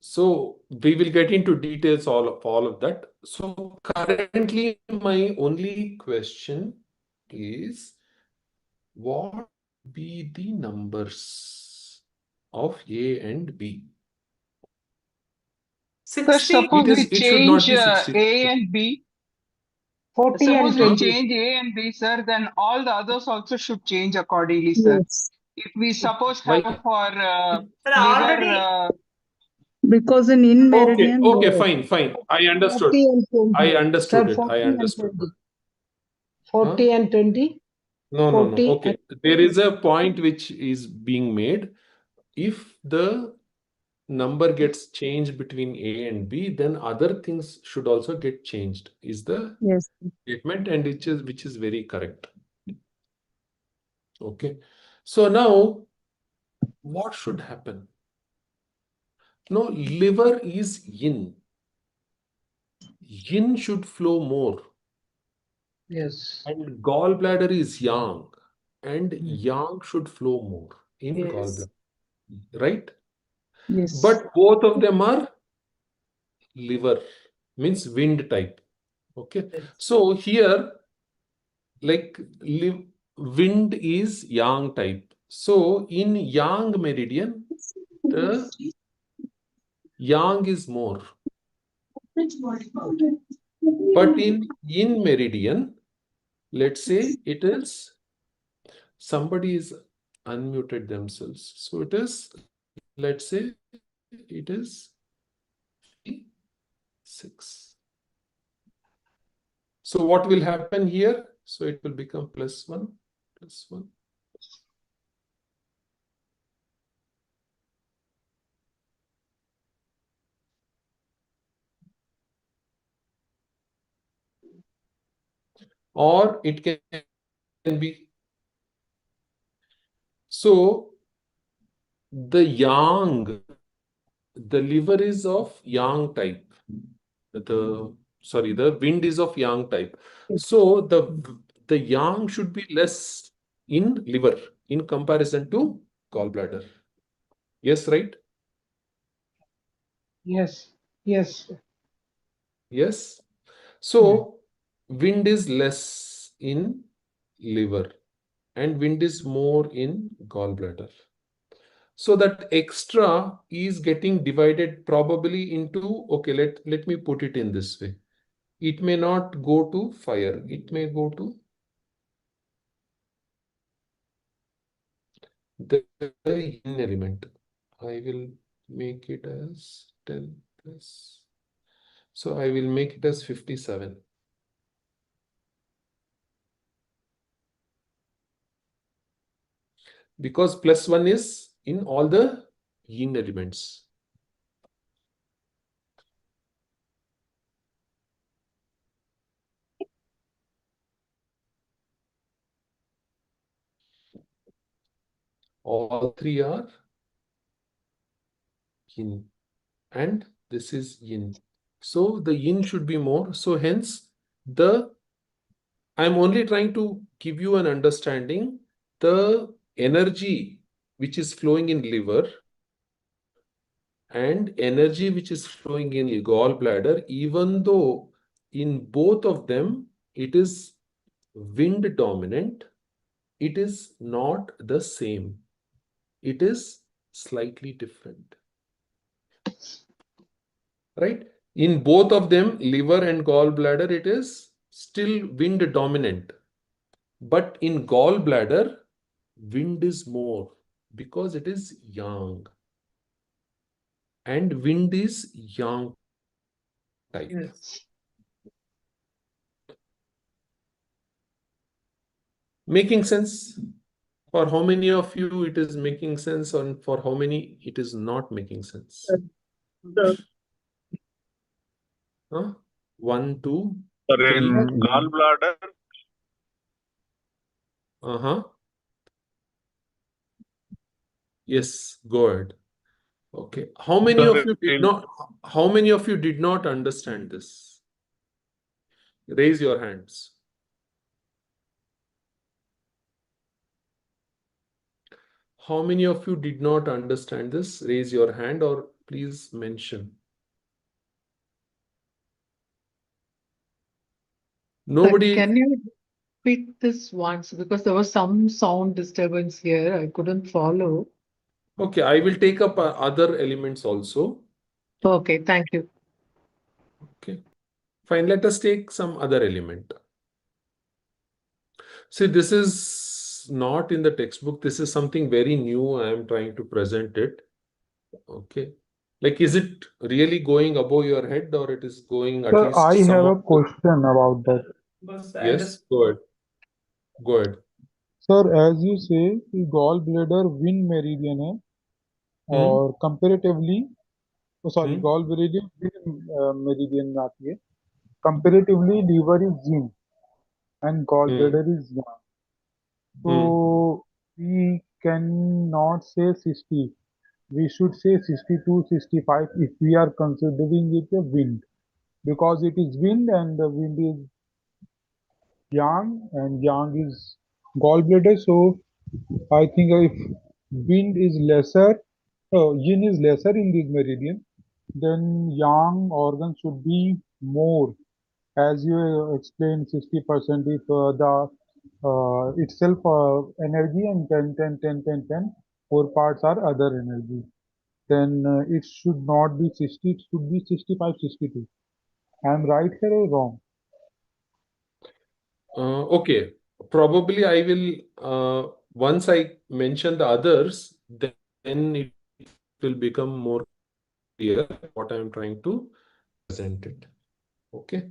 So we will get into details all of that. So currently my only question is what be the numbers of A and B? Sir, 60, suppose we It should not change be 60. A and B. 40 Suppose and we 20. change A and B, sir, then all the others also should change accordingly, sir. Yes. If we suppose Why? have for Sir, liver, already, Because in Okay, meridian. okay, fine. I understood. 40 and 20. I understood Sir, it. 40 I and understood. 20. 40 and 20. No. 40 Okay. There is a point which is being made. If the number gets changed between A and B, then other things should also get changed, is the Yes. statement, and which is very correct. Okay. So now, what should happen? No, liver is yin. Yin should flow more. Yes. And gallbladder is yang. And Hmm. yang should flow more in Yes. gallbladder. Right? Yes. But both of them are liver, means wind type. Okay. Yes. So here, wind is yang type. So in yang meridian, the yang is more. But in yin meridian, let's say it is, somebody is unmuted themselves. So it is, let's say it is 6. So what will happen here? So it will become +1, +1. Or it can be. So the yang, the liver is of yang type. The wind is of yang type. So the yang should be less in liver in comparison to gallbladder. Yes, right? Yes. Yes. Yes. So wind is less in liver and wind is more in gallbladder. So that extra is getting divided probably into, okay, let me put it in this way. It may not go to fire. It may go to the yin element. I will make it as 10 plus. So I will make it as 57. Because +1 is in all the yin elements. All three are yin. And this is yin. So the yin should be more. So hence I'm only trying to give you an understanding. The energy which is flowing in liver and energy which is flowing in gallbladder, even though in both of them it is wind dominant, it is not the same. It is slightly different. Right? In both of them, liver and gallbladder, it is still wind dominant. But in gallbladder, wind is more because it is yang. And wind is yang type. Yes. Making sense? For how many of you it is making sense, and for how many it is not making sense? Huh? 1, 2, Sir, 3. in gallbladder, Uh-huh. Yes, go ahead. Okay. How many sir, of you did in not, how many of you did not understand this? Raise your hands. How many of you did not understand this? Raise your hand or please mention. Nobody. Can you repeat this once? Because there was some sound disturbance here. I couldn't follow. Okay, I will take up other elements also. Okay, thank you. Okay, fine. Let us take some other element. See, this is not in the textbook. This is something very new. I am trying to present it. Okay. Like, is it really going above your head or it is going at Sir, least I some have of a question about that. Yes, go ahead. Go ahead. Sir, as you say, the gallbladder wind meridian है और comparatively, gallbladder wind meridian में आती है. Comparatively, liver is yin and gallbladder is yang. So we cannot say 60. We should say 62, 65 if we are considering it a wind, because it is wind and the wind is yang and yang is gallbladder. So I think if wind is lesser, yin is lesser in this meridian, then yang organ should be more. As you explained, 60% if the itself energy and 10, 10, 10, 10, 10, 4 parts are other energy. Then it should not be 60, it should be 65, 62. I am right here or wrong? Okay, probably I will, once I mention the others, then it will become more clear what I am trying to present it. Okay.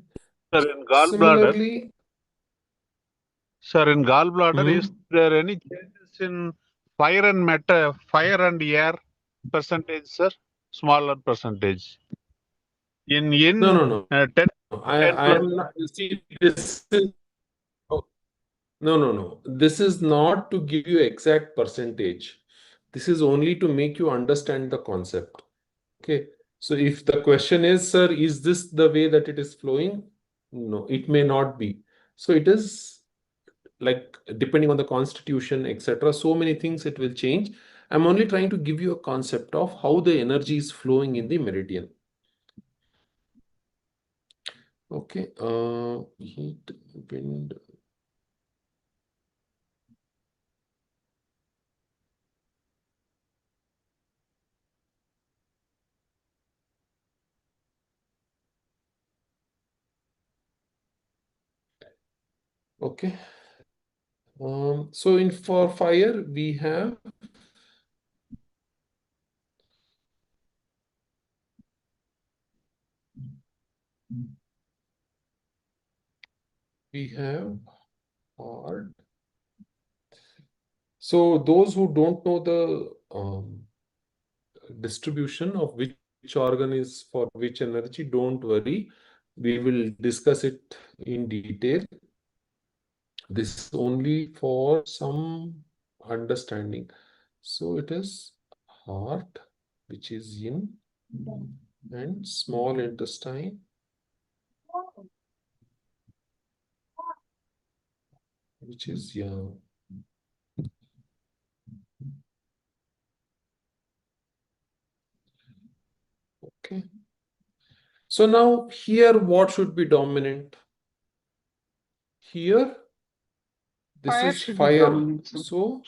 sir, in gallbladder, Similarly, is there any changes in fire and air percentage, sir? Smaller percentage. In no. 10, I 10 plus. am not, see, this is, oh, no. This is not to give you exact percentage. This is only to make you understand the concept. Okay. So if the question is, sir, is this the way that it is flowing? No, it may not be. So it is like depending on the constitution, etc. So many things it will change. I'm only trying to give you a concept of how the energy is flowing in the meridian. Okay, heat, wind. Okay. So for fire, we have hard. So those who don't know the distribution of which organ is for which energy, don't worry. We will discuss it in detail. This is only for some understanding. So it is heart, which is yin, and small intestine, which is yang. Okay. So now here, what should be dominant? Here, this Fire is should be fire. dominant, sir. So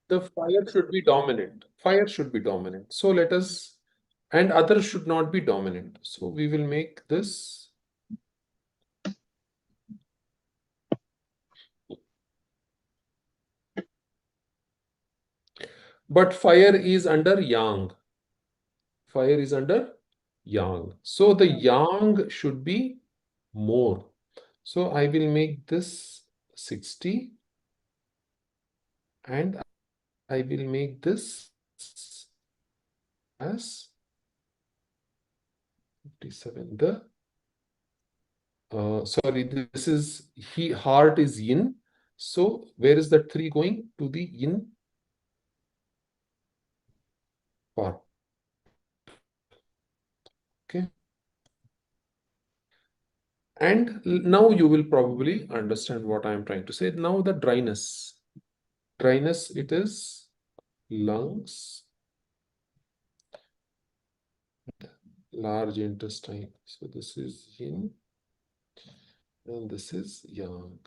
the fire should be dominant. Fire should be dominant. So let us, and others should not be dominant. So we will make this But fire is under yang. Fire is under yang. So the yang should be more. So I will make this 60 and I will make this as 57. Sorry, this is heart is yin. So where is that 3 going? To the yin part. Okay. And now you will probably understand what I am trying to say. Now the dryness. Dryness, it is lungs, large intestine. So this is yin and this is yang.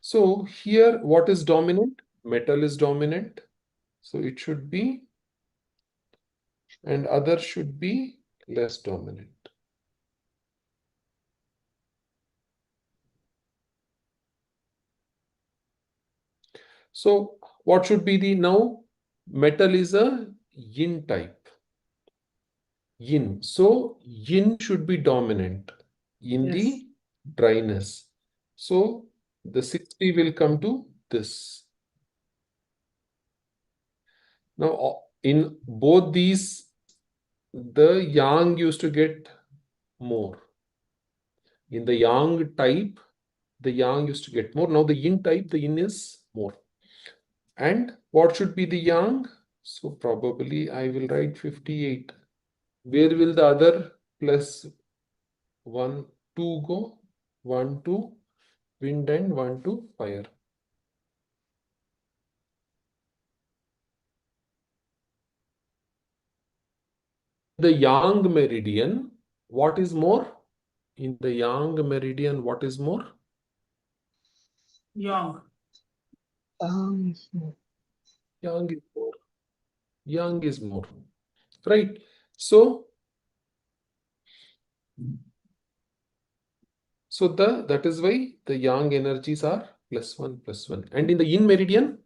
So here what is dominant? Metal is dominant. So it should be, and other should be less dominant. So what should be the now? Metal is a yin type. Yin. So yin should be dominant in Yes. the dryness. So the 60 will come to this. Now in both these, the yang used to get more. In the yang type, the yang used to get more. Now the yin type, the yin is more. And what should be the yang? So probably I will write 58. Where will the other plus 1, 2 go? 1 to wind and 1 to fire. The yang meridian, what is more? In the yang meridian, what is more? Yang. Yang is more. Yang is more. Right. So that is why the yang energies are +1, +1. And in the yin meridian,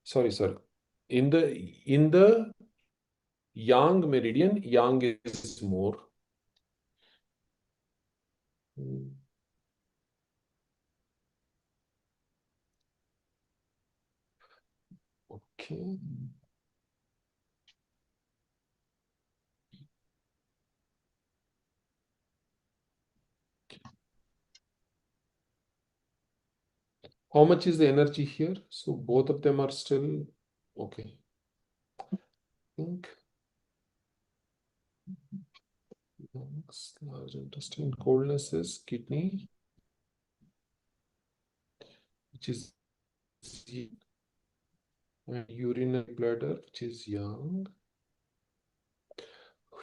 sorry. In the yang meridian, yang is more. Okay. How much is the energy here? So both of them are still okay. I think lungs, large intestine, coldness is kidney, which is yin, and urinary bladder, which is yang.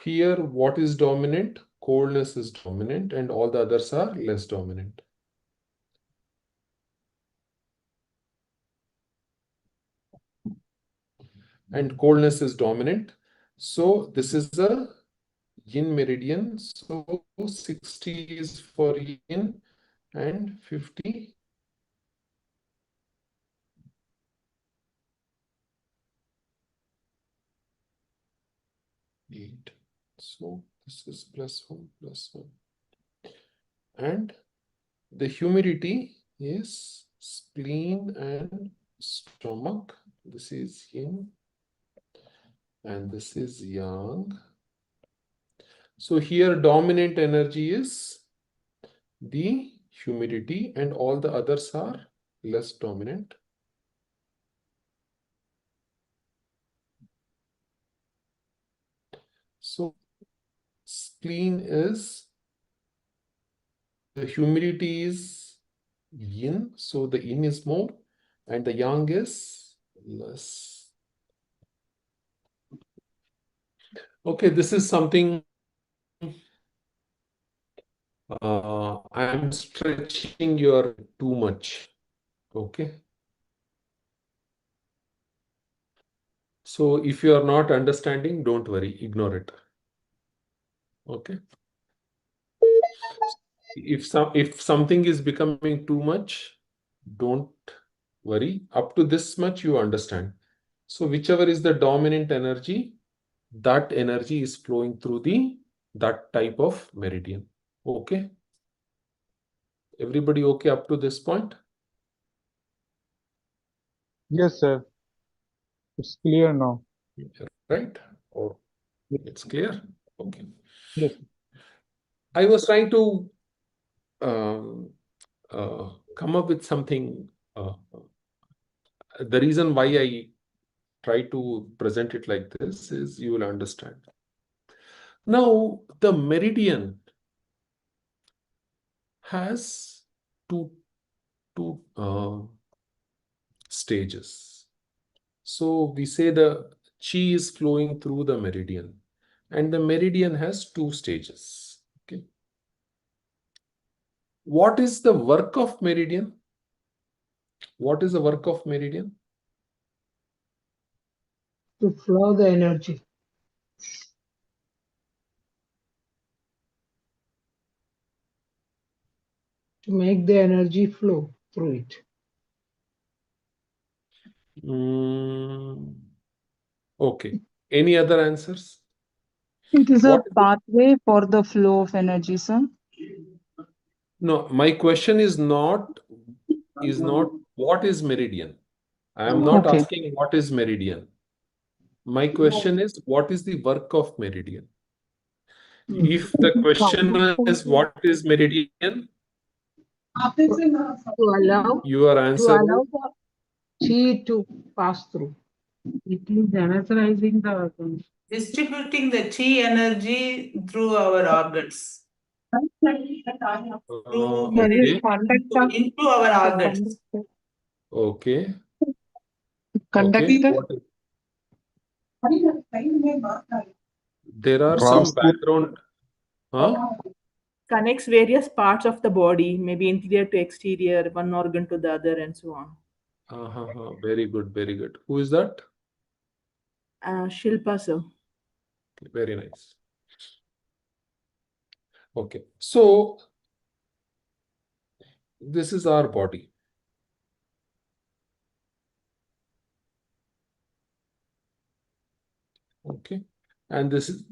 Here, what is dominant? Coldness is dominant, and all the others are less dominant. And coldness is dominant. So this is a yin meridian. So 60 is for yin and 50 . So this is +1, +1. And the humidity is spleen and stomach. This is yin and this is yang. So here dominant energy is the humidity and all the others are less dominant. So spleen is, the humidity is yin, so the yin is more and the yang is less. Okay, this is something I am stretching your too much. Okay. So if you are not understanding, don't worry, ignore it. Okay. if something is becoming too much, don't worry. Up to this much you understand. So whichever is the dominant energy, that energy is flowing through that type of meridian. Okay. Everybody okay up to this point? Yes, sir. It's clear now. Right? Or it's clear? Okay. Yes. I was trying to come up with something. The reason why I try to present it like this is you will understand. Now, the meridian has two stages. So we say the chi is flowing through the meridian, and the meridian has two stages. Okay. What is the work of meridian? What is the work of meridian? To flow the energy. To make the energy flow through it. Okay. Any other answers? It is a What is it? pathway for the flow of energy, sir. No, my question is not what is meridian. I am not Okay. asking what is meridian. My question is what is the work of meridian? If the question is what is meridian, To allow your to answer allow is the chi to pass through. It is energizing the organs. Distributing the chi energy through our organs, through okay. into our organs. Okay. Okay. Conductor. What is, there are some Transport. background. Huh? Connects various parts of the body, maybe interior to exterior, one organ to the other, and so on. Very good. Very good. Who is that? Shilpa, sir. Very nice. Okay. So this is our body. Okay. And this is,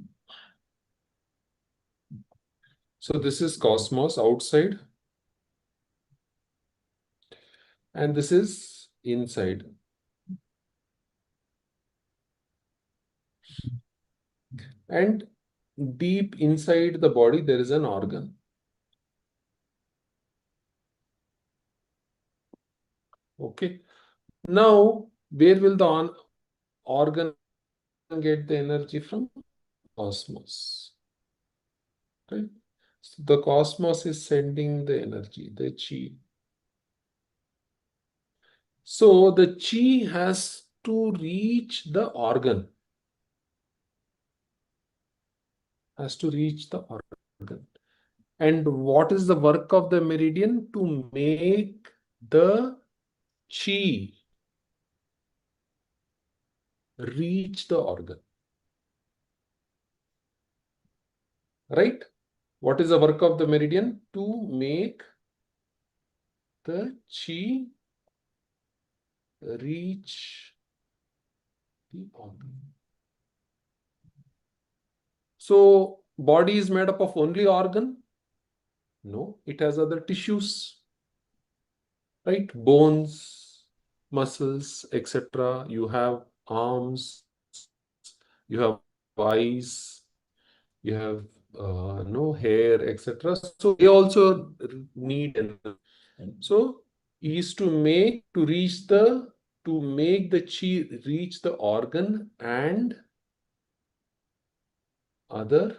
so this is cosmos outside. And this is inside. And deep inside the body, there is an organ. Okay. Now, where will the organ get the energy from? Cosmos. Right? So the cosmos is sending the energy, the chi. So the chi has to reach the organ. Has to reach the organ. And what is the work of the meridian? To make the chi reach the organ. Right? What is the work of the meridian? To make the chi reach the organ. So, body is made up of only organ? No, it has other tissues, right? Bones, muscles, etc. You have arms, you have eyes, you have no hair, etc. So they also need energy. So is to make to make the chi reach the organ and other.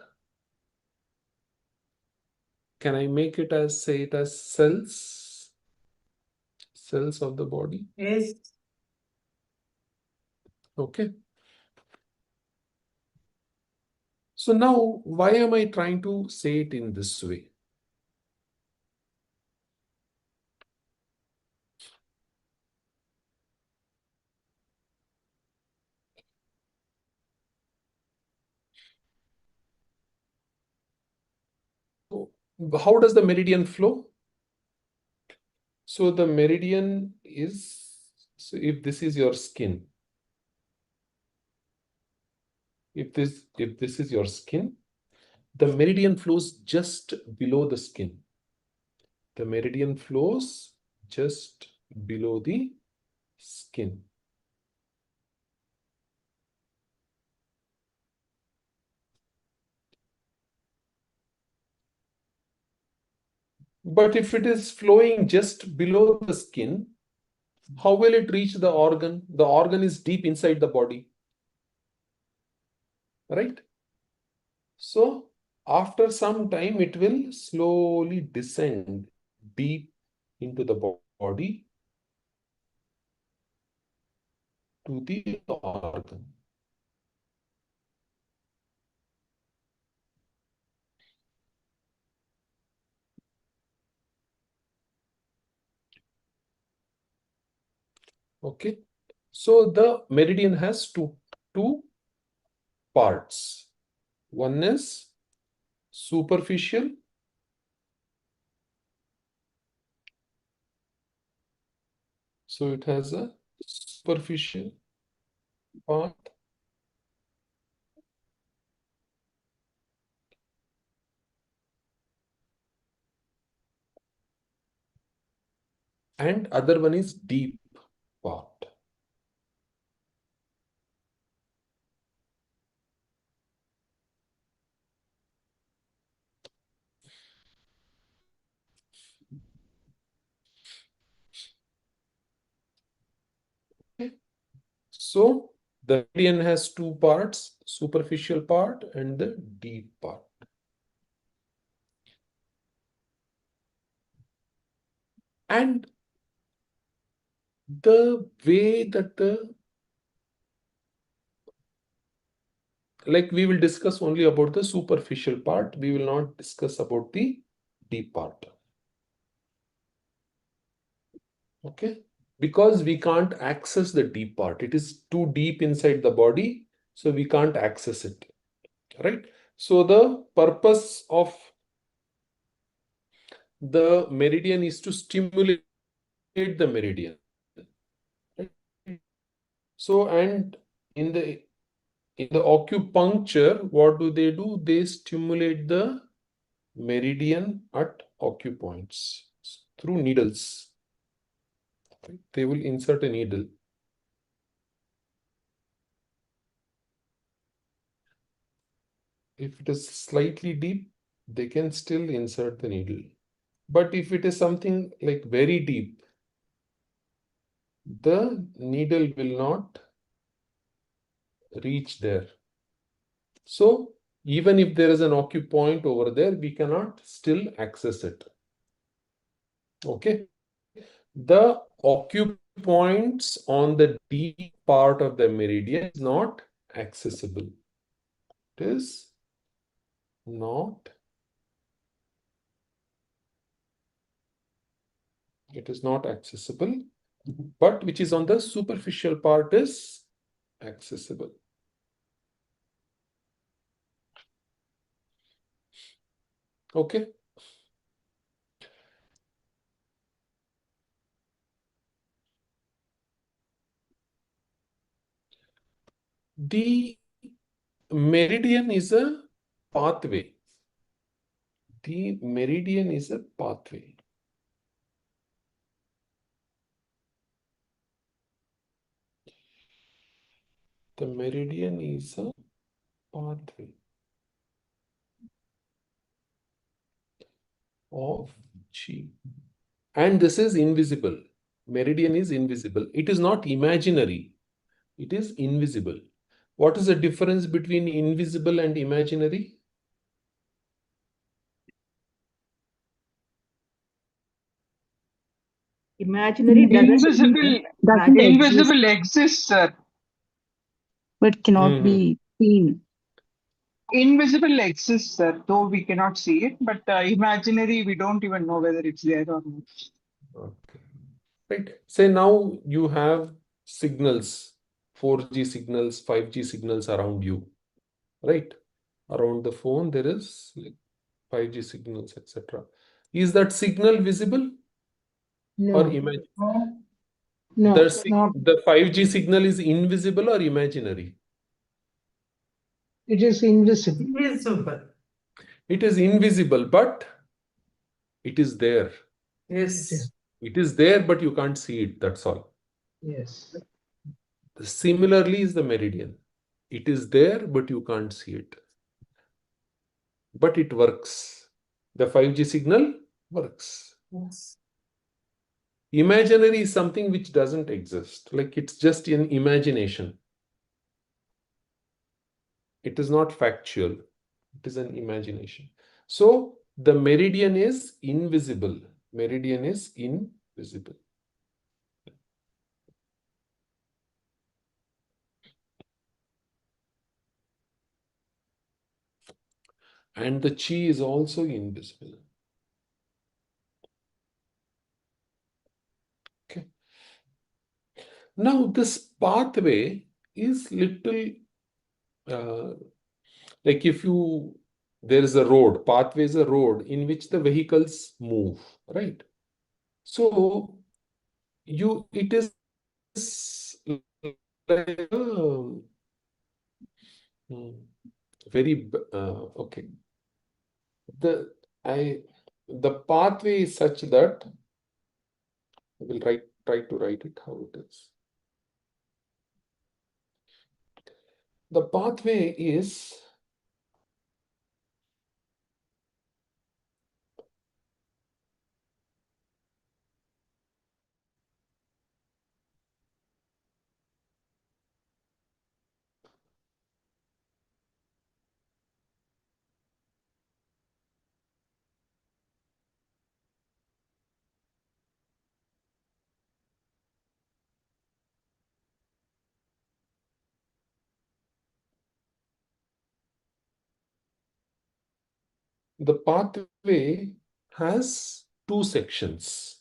Can I make it as say it as cells of the body? Yes. Okay. So now why am I trying to say it in this way? how does the meridian flow? So the meridian is, so if this is your skin, if this is your skin, the meridian flows just below the skin. The meridian flows just below the skin. But if it is flowing just below the skin, how will it reach the organ? The organ is deep inside the body, right? So after some time, it will slowly descend deep into the body to the organ. Okay, so the meridian has two parts. One is superficial, so it has a superficial part, and other one is deep part. So the meridian has two parts, superficial part and the deep part. And the way that like we will discuss only about the superficial part, we will not discuss about the deep part. Okay, because we can't access the deep part. It is too deep inside the body, so we can't access it, right? So the purpose of the meridian is to stimulate the meridian. So, and in the acupuncture, what do? They stimulate the meridian at acupoints through needles. They will insert a needle. If it is slightly deep, they can still insert the needle. But if it is something like very deep, the needle will not reach there. So even if there is an acupoint over there, we cannot still access it. Okay. The acupoints on the deep part of the meridian is not accessible. It is not. It is not accessible, but which is on the superficial part is accessible. Okay. The meridian is a pathway. The meridian is a pathway. The meridian is a pathway of chi. And this is invisible. Meridian is invisible. It is not imaginary. It is invisible. What is the difference between invisible and imaginary? Imaginary Invisible exists, sir. But cannot be seen. Invisible exists, sir, though we cannot see it, but imaginary, we don't even know whether it's there or not. Okay. Right. Say now you have signals, 4G signals, 5G signals around you, right? Around the phone, there is like 5G signals, etc. Is that signal visible No. or imaginary? No, not. The 5G signal is invisible or imaginary? It is invisible. Invisible. It is invisible, but it is there. Yes. It is there, but you can't see it. That's all. Yes. Similarly is the meridian. It is there, but you can't see it. But it works. The 5G signal works. Yes. Imaginary is something which doesn't exist. Like it's just an imagination. It is not factual. It is an imagination. So the meridian is invisible. Meridian is invisible. And the chi is also invisible. Okay. Now this pathway is little like if there is a road, pathway is a road in which the vehicles move, right? So it is like very okay. The pathway is such that I will try to write it how it is. The pathway is the pathway has two sections.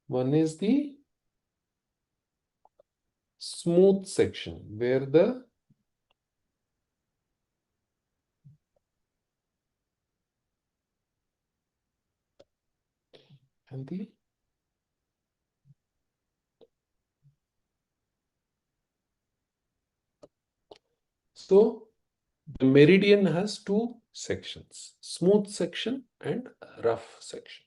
One is the smooth section where the so the meridian has two sections, smooth section and rough section.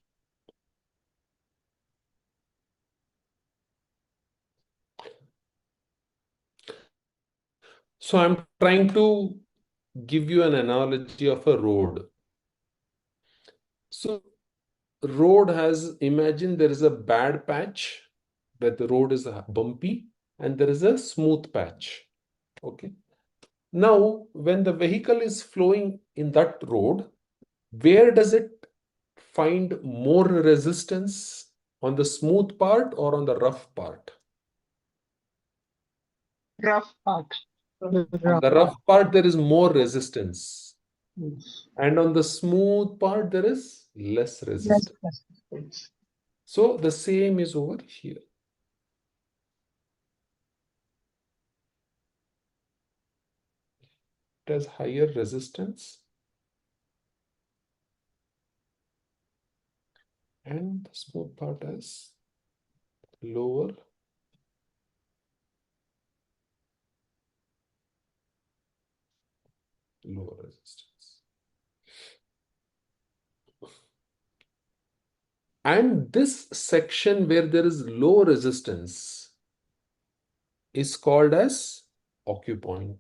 So I'm trying to give you an analogy of a road. So road has, imagine there is a bad patch where the road is bumpy and there is a smooth patch. Okay. Now, when the vehicle is flowing in that road, where does it find more resistance, on the smooth part or on the rough part? Rough part. On the rough part, there is more resistance. And on the smooth part, there is less resistance. So the same is over here. It has higher resistance. And the smooth part has lower resistance. And this section where there is low resistance is called as acupoint.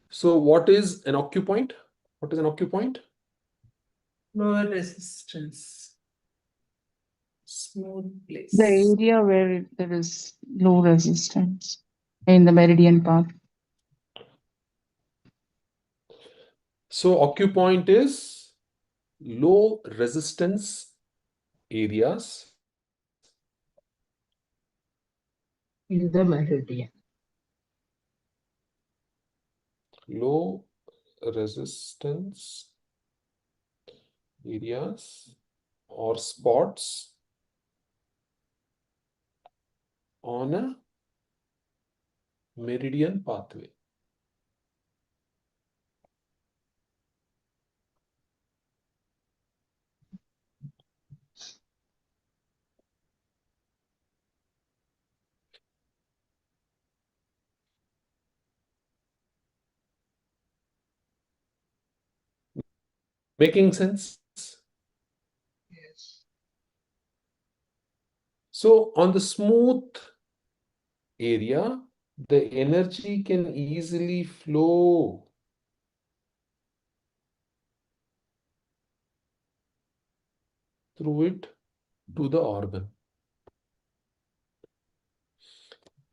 So what is an acupoint? What is an acupoint? Lower resistance. Smooth place. The area where there is low resistance in the meridian path. So acupoint is low resistance areas In the meridian. low resistance areas or spots on a meridian pathway. Making sense? Yes. So on the smooth area, the energy can easily flow through it to the organ.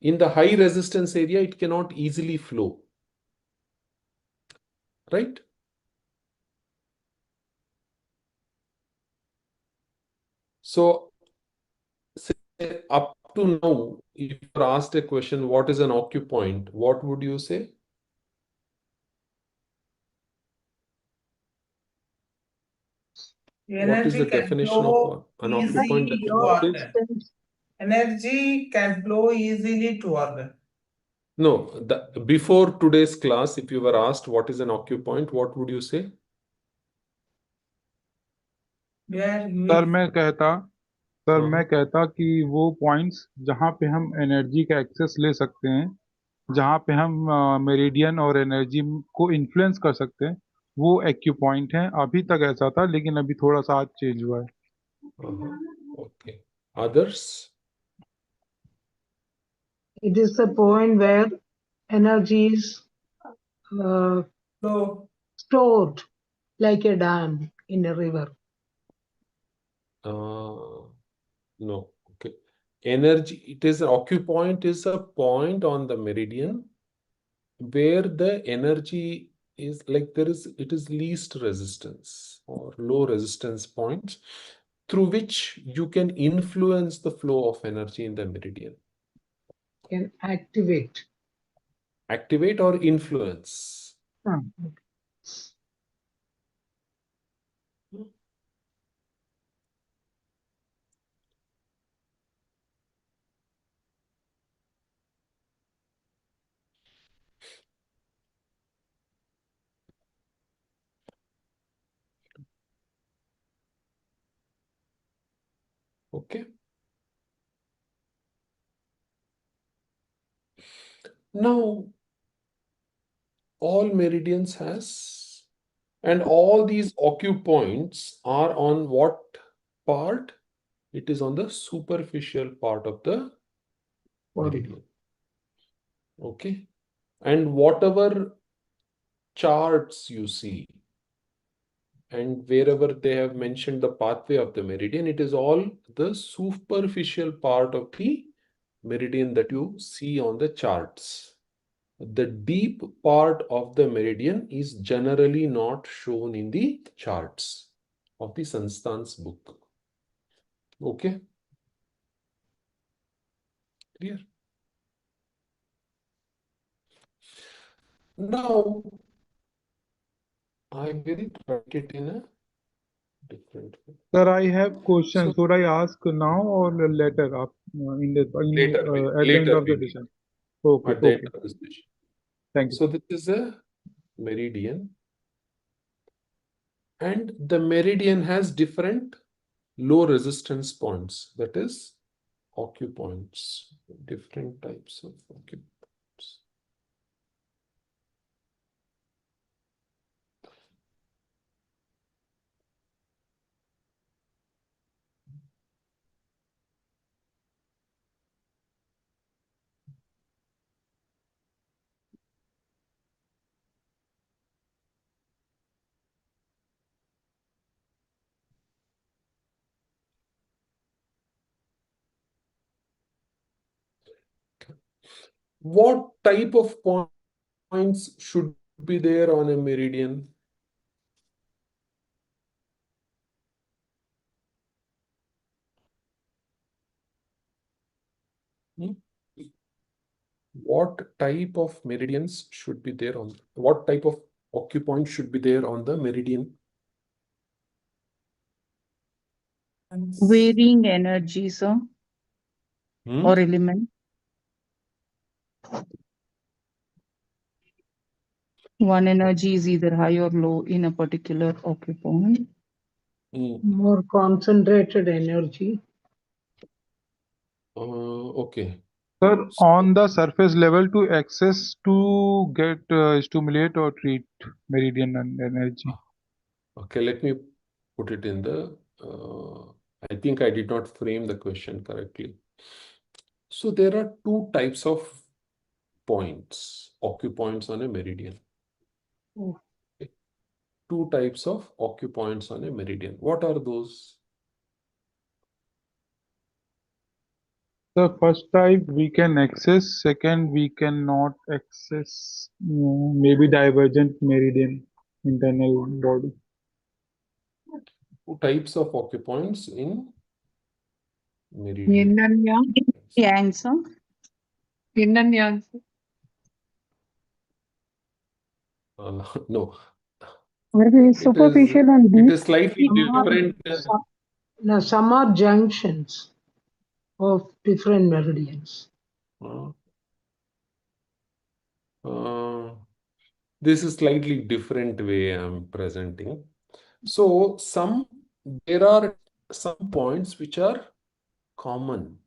In the high resistance area, it cannot easily flow. Right? So say up to now, if you're asked a question, what is an acupoint? What would you say? What is the Energy can definition of flow an acupoint easily that to you got? organ. Energy can flow easily to organ. No, before today's class, if you were asked what is an acupoint, what would you say? Where you sir will मैं कहता कि वो points जहाँ पे हम energy का access ले सकते हैं, जहाँ पे हम मेरिडियन और एनर्जी को इन्फ्लुएंस कर सकते हैं, वो एक्यूपॉइंट हैं. अभी तक ऐसा था, लेकिन अभी थोड़ा सा आज चेंज हुआ है. Okay. Others? It is the point where energy is stored like a dam in a river. No. Okay. Energy, it is acupoint is a point on the meridian where the energy is like it is least resistance or low resistance points through which you can influence the flow of energy in the meridian. Can activate. Activate or influence? Okay. Now, all meridians has, and all these acupoints are on what part? It is on the superficial part of the meridian. Okay. And whatever charts you see, and wherever they have mentioned the pathway of the meridian, it is all the superficial part of the meridian that you see on the charts. The deep part of the meridian is generally not shown in the charts of the Sansthan's book. Okay? Clear? Now, I will write it in a different way. Sir, I have questions. Should I ask now or later? Later, at the end of the maybe. session. Okay. At the end of the session. Thank you. So this is a meridian, and the meridian has different low resistance points, that is acupoints, different types of acupoints. What type of points should be there on a meridian? What type of meridians should be there on? What type of acupoint should be there on the meridian? Varying energy, sir, Hmm? or element. One energy is either high or low in a particular acupoint. More concentrated energy. Okay. Sir, on the surface level to access to get stimulate or treat meridian and energy. Okay, let me put it in the, I think I did not frame the question correctly. So there are two types of points, acupoints on a meridian. Oh. Okay. Two types of acupoints on a meridian. What are those? The first type we can access, second we cannot access, maybe divergent meridian, internal body. Two types of acupoints in meridian. Yin and yang. Yang, sir. Yin and yang. No, Very superficial and it deep. is slightly different. Now, some are junctions of different meridians. This is slightly different way I'm presenting. So there are some points which are common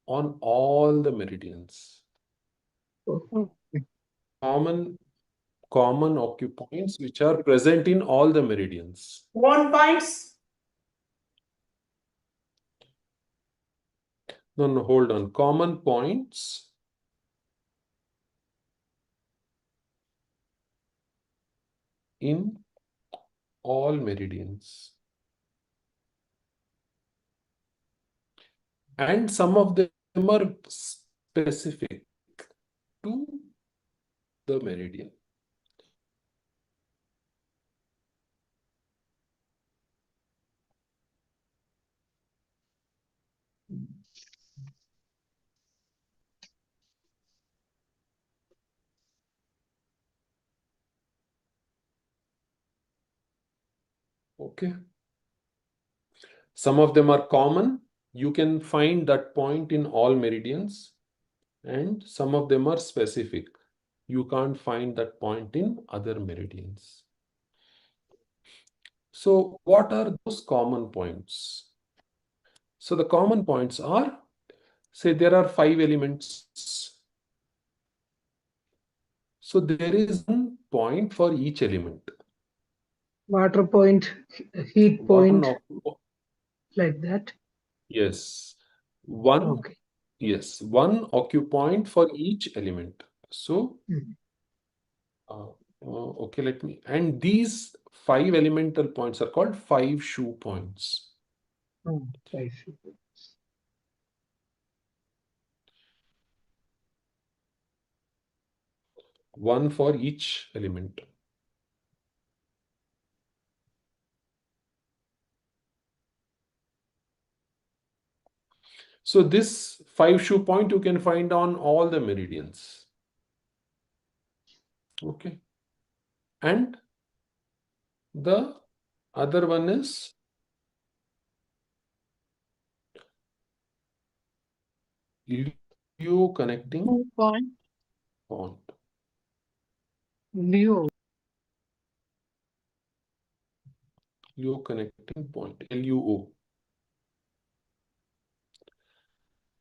on all the meridians. Common acupoints which are present in all the meridians. One points. No, hold on. Common points in all meridians. And some of them are specific to the meridian. Okay. Some of them are common. You can find that point in all meridians. And some of them are specific. You can't find that point in other meridians. So what are those common points? So the common points are, say there are 5 elements. So there is one point for each element. Water point, heat point, like that. Yes. One acupoint for each element. So, okay, and these 5 elemental points are called 5 shoe points. 5 shoe points. One for each element. So this 5 shoe point you can find on all the meridians. Okay. And the other one is Leo connecting point. Leo. Luo connecting point. LUO.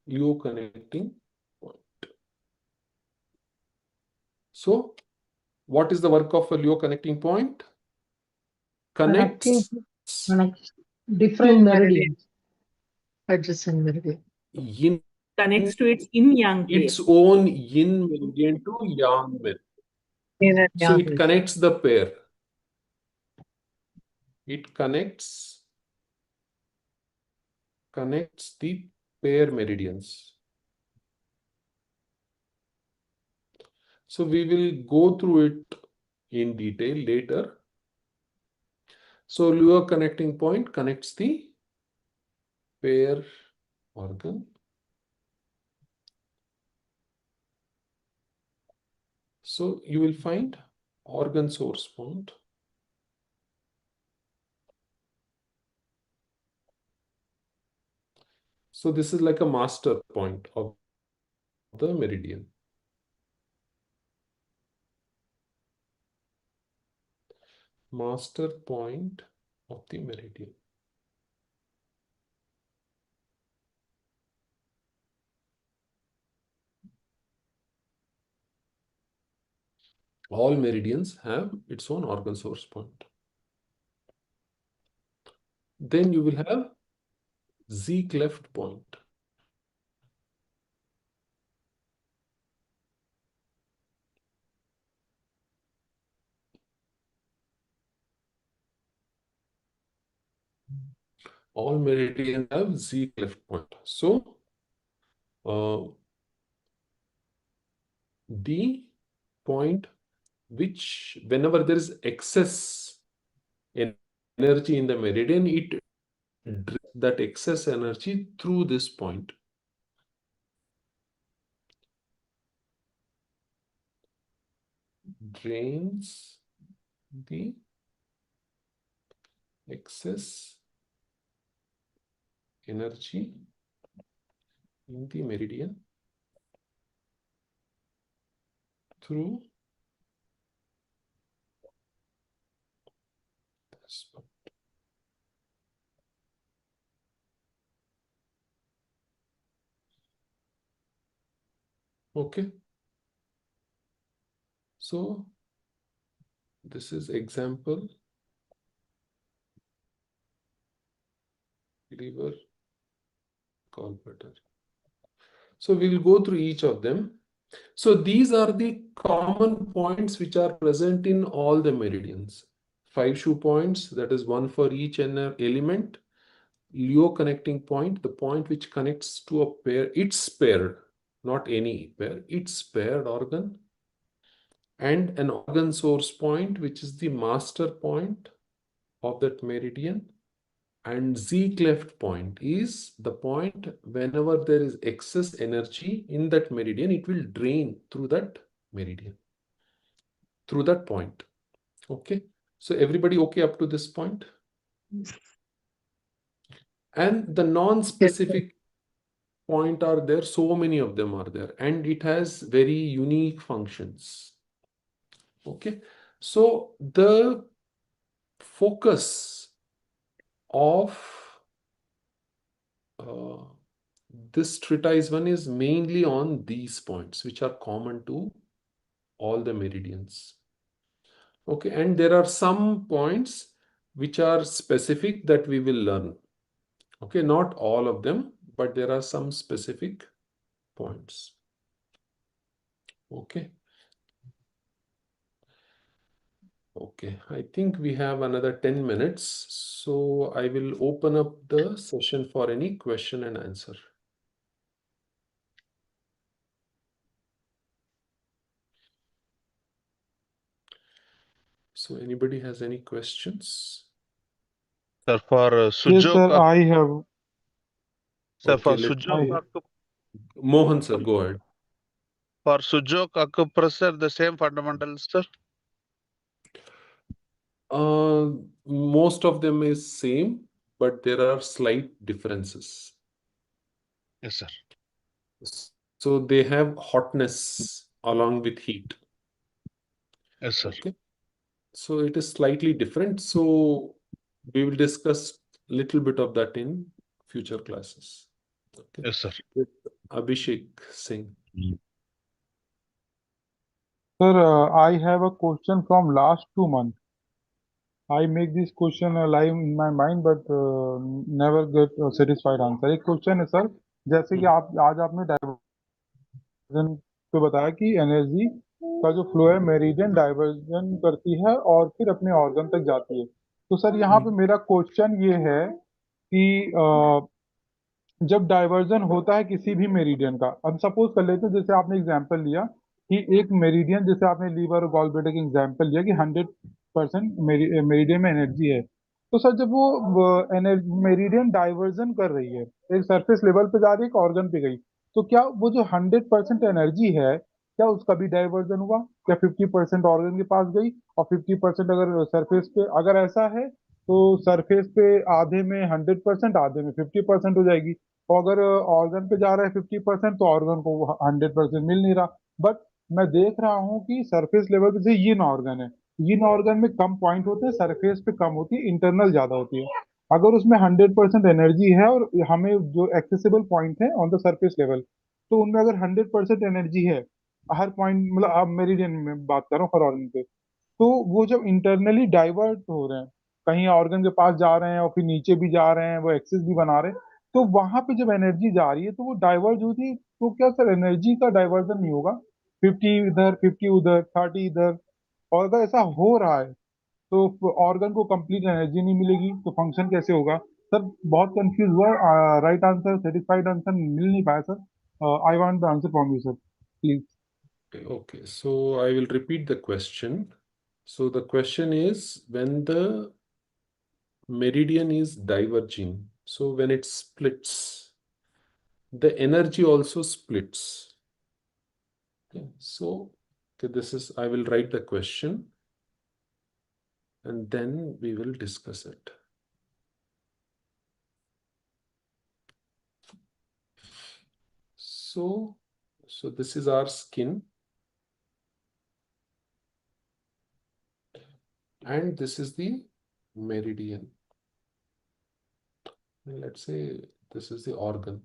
Luo connecting point. So, what is the work of a Luo connecting point? Connects different meridians. Adjacent meridian. Yin, Connects to its yin yang pair. its own yin meridian to yang meridian. So it connects the pair. It connects the pair meridians. So we will go through it in detail later. So Luo connecting point connects the pair organ. So you will find organ source point. So this is like a master point of the meridian. Master point of the meridian. All meridians have its own organ source point. Then you will have Z cleft point. All meridians have Z cleft point. So the point which, whenever there is excess energy in the meridian, it drains that excess energy through this point. Drains the excess energy in the meridian through this point. Okay. So this is example liver gallbladder. So we will go through each of them. So these are the common points which are present in all the meridians. 5 shoe points, that is one for each element. Leo connecting point, the point which connects to a pair, it's paired, not any pair, it's paired organ. And an organ source point, which is the master point of that meridian. And Z cleft point is the point whenever there is excess energy in that meridian, it will drain through that meridian, through that point. Okay. So everybody okay up to this point? And the non-specific point are there, so many of them are there, and it has very unique functions. Okay. So the focus of this treatise one is mainly on these points which are common to all the meridians. Okay, and there are some points which are specific that we will learn. Okay, not all of them, but there are some specific points. Okay. Okay, I think we have another 10 minutes, so I will open up the session for any question and answer. So anybody has any questions? Sir, for Yes, Sujok, sir, I have. sir, Okay, for let Sujok, Mohan sir, go ahead. for Sujok acupressure, the same fundamentals, sir. Most of them is same, but there are slight differences. Yes, sir. So they have hotness along with heat. Yes, sir. Okay. So it is slightly different. So we will discuss little bit of that in future classes. Okay. Yes, sir. With Abhishek Singh. Sir, I have a question from last 2 months. I make this question alive in my mind, but never get a satisfied answer. एक question है sir, जैसे कि आप आज आपने diversion पे बताया कि एनर्जी का जो फ्लो है मेरिडियन डाइवर्जन करती है और फिर अपने ऑर्गन तक जाती है. तो सर यहाँ पे मेरा क्वेश्चन ये है कि जब डाइवर्जन होता है किसी भी मेरिडियन का, अब सपोज कर लेते हैं जैसे आपने एग्जांपल लिया कि एक मेरिडियन, जैसे आपने लीवर और गॉल ब्लैडर के एग्जांपल लिया कि 100% मेरिडियन में एनर्जी है, तो सर जब वो मेरिडियन डाइवर्जन कर रही है, एक सरफेस लेवल पे जा रही है, एक ऑर्गन पे गई, तो क्या वो जो 100% एनर्जी है क्या उसका भी डाइवर्जन हुआ? क्या 50% ऑर्गन के पास गई और 50% अगर सरफेस पे, अगर ऐसा है तो सरफेस पे आधे में 100%, आधे में 50% हो जाएगी। और अगर ऑर्गन पे जा रहा है 50%, तो ऑर्गन को 100% मिल नहीं रहा। बट मैं देख रहा हूँ कि सरफेस लेवल पे, जैसे यिन ऑर्गन है, यिन ऑर्गन में कम पॉइंट होते हैं, सरफेस पे कम होती है, इंटरनल ज्यादा होती है। अगर उसमें 100% एनर्जी है और हमें जो एक्सेसिबल पॉइंट है ऑन द सरफेस लेवल, तो उनमें अगर 100% एनर्जी है हर पॉइंट, मतलब आप मेरिडियन में बात कर रहा हूँ, हर ऑर्गन पे, तो वो जब इंटरनली डाइवर्ट हो रहे हैं, कहीं ऑर्गन के पास जा रहे हैं और फिर नीचे भी जा रहे हैं, वो एक्सिस भी बना रहे हैं, तो वहां पे जब एनर्जी जा रही है तो वो डाइवर्ज होती है। तो क्या सर एनर्जी का डाइवर्जन नहीं होगा? 50 इधर, 50 उधर, 30 इधर, और अगर ऐसा हो रहा है तो ऑर्गन को कंप्लीट एनर्जी नहीं मिलेगी, तो फंक्शन कैसे होगा? सर बहुत कंफ्यूज हुआ, राइट आंसर, सेटिस्फाइड आंसर मिल नहीं पाया sir. I want the answer from you sir, please. Okay, so I will repeat the question. So the question is, when the meridian is diverging, so when it splits, the energy also splits. Okay, so okay, this is, I will write the question and then we will discuss it. So this is our skin, and this is the meridian. Let's say this is the organ.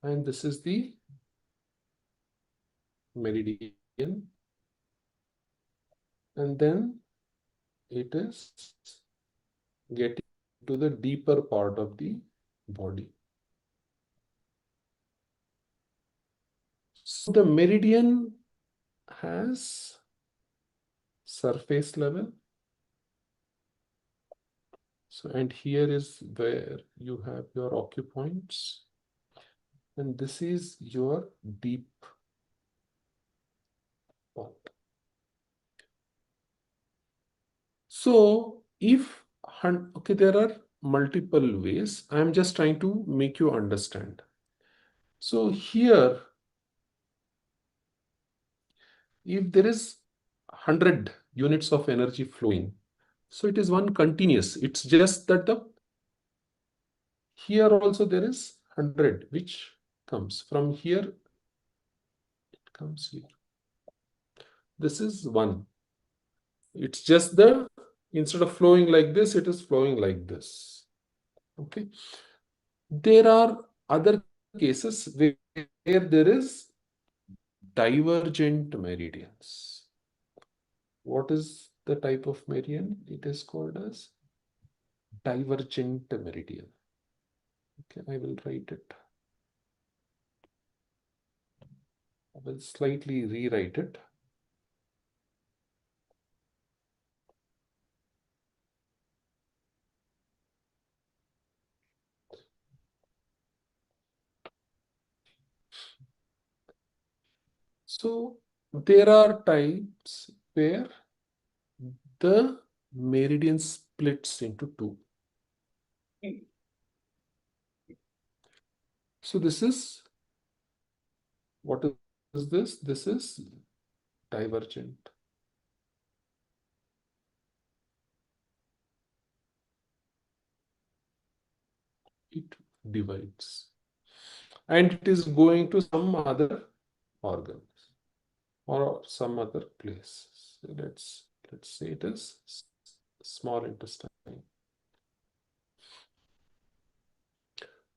And this is the meridian. And then it is getting to the deeper part of the body. So the meridian has surface level. So, and here is where you have your acupoints, and this is your deep part. So if, okay, there are multiple ways. I am just trying to make you understand. So here, if there is 100 units of energy flowing, so it is one continuous. It's just that the here also there is 100 which comes from here. It comes here. This is one. It's just the, instead of flowing like this, it is flowing like this. Okay. There are other cases where there is divergent meridians. What is the type of meridian? It is called as divergent meridian. Okay, I will write it. I will slightly rewrite it. So there are types where the meridian splits into two. So this is, what is this? This is divergent. It divides. And it is going to some other organs or some other place. So let's say it is small intestine.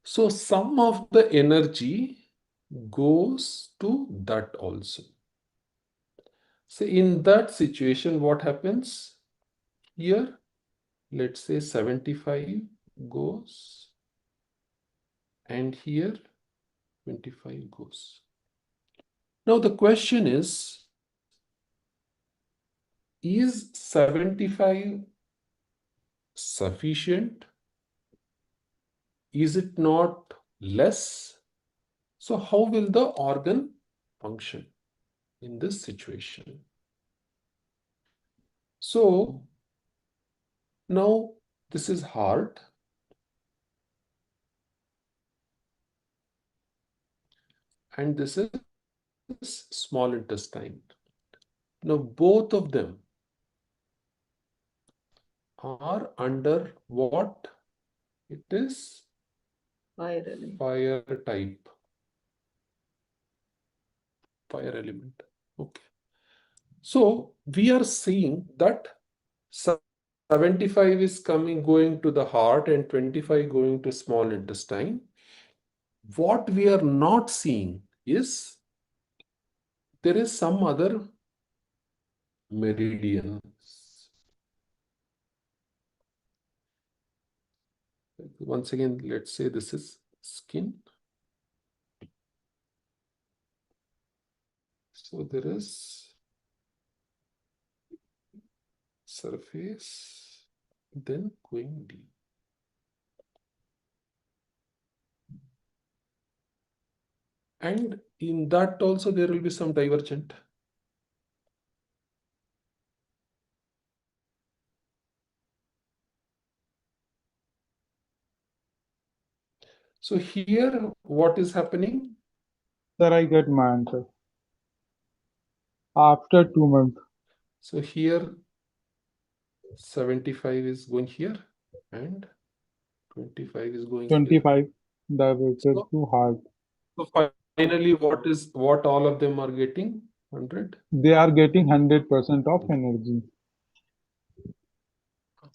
So some of the energy goes to that also. So in that situation, what happens here? Let's say 75 goes, and here 25 goes. Now the question is 75 sufficient? Is it not less? So how will the organ function in this situation? So now this is heart, and this is small intestine. Now, both of them are under what? It is Fire element. fire type, fire element. Okay. So we are seeing that 75 is going to the heart and 25 going to small intestine. What we are not seeing is there is some other meridians. Once again, let's say this is skin. So there is surface, then going deep. And in that also there will be some divergent. So here, what is happening? Sir, I get my answer. After 2 months. So here, 75 is going here and 25 is going here. 25. Diverted to heart. So finally, what all of them are getting? 100? They are getting 100% of energy.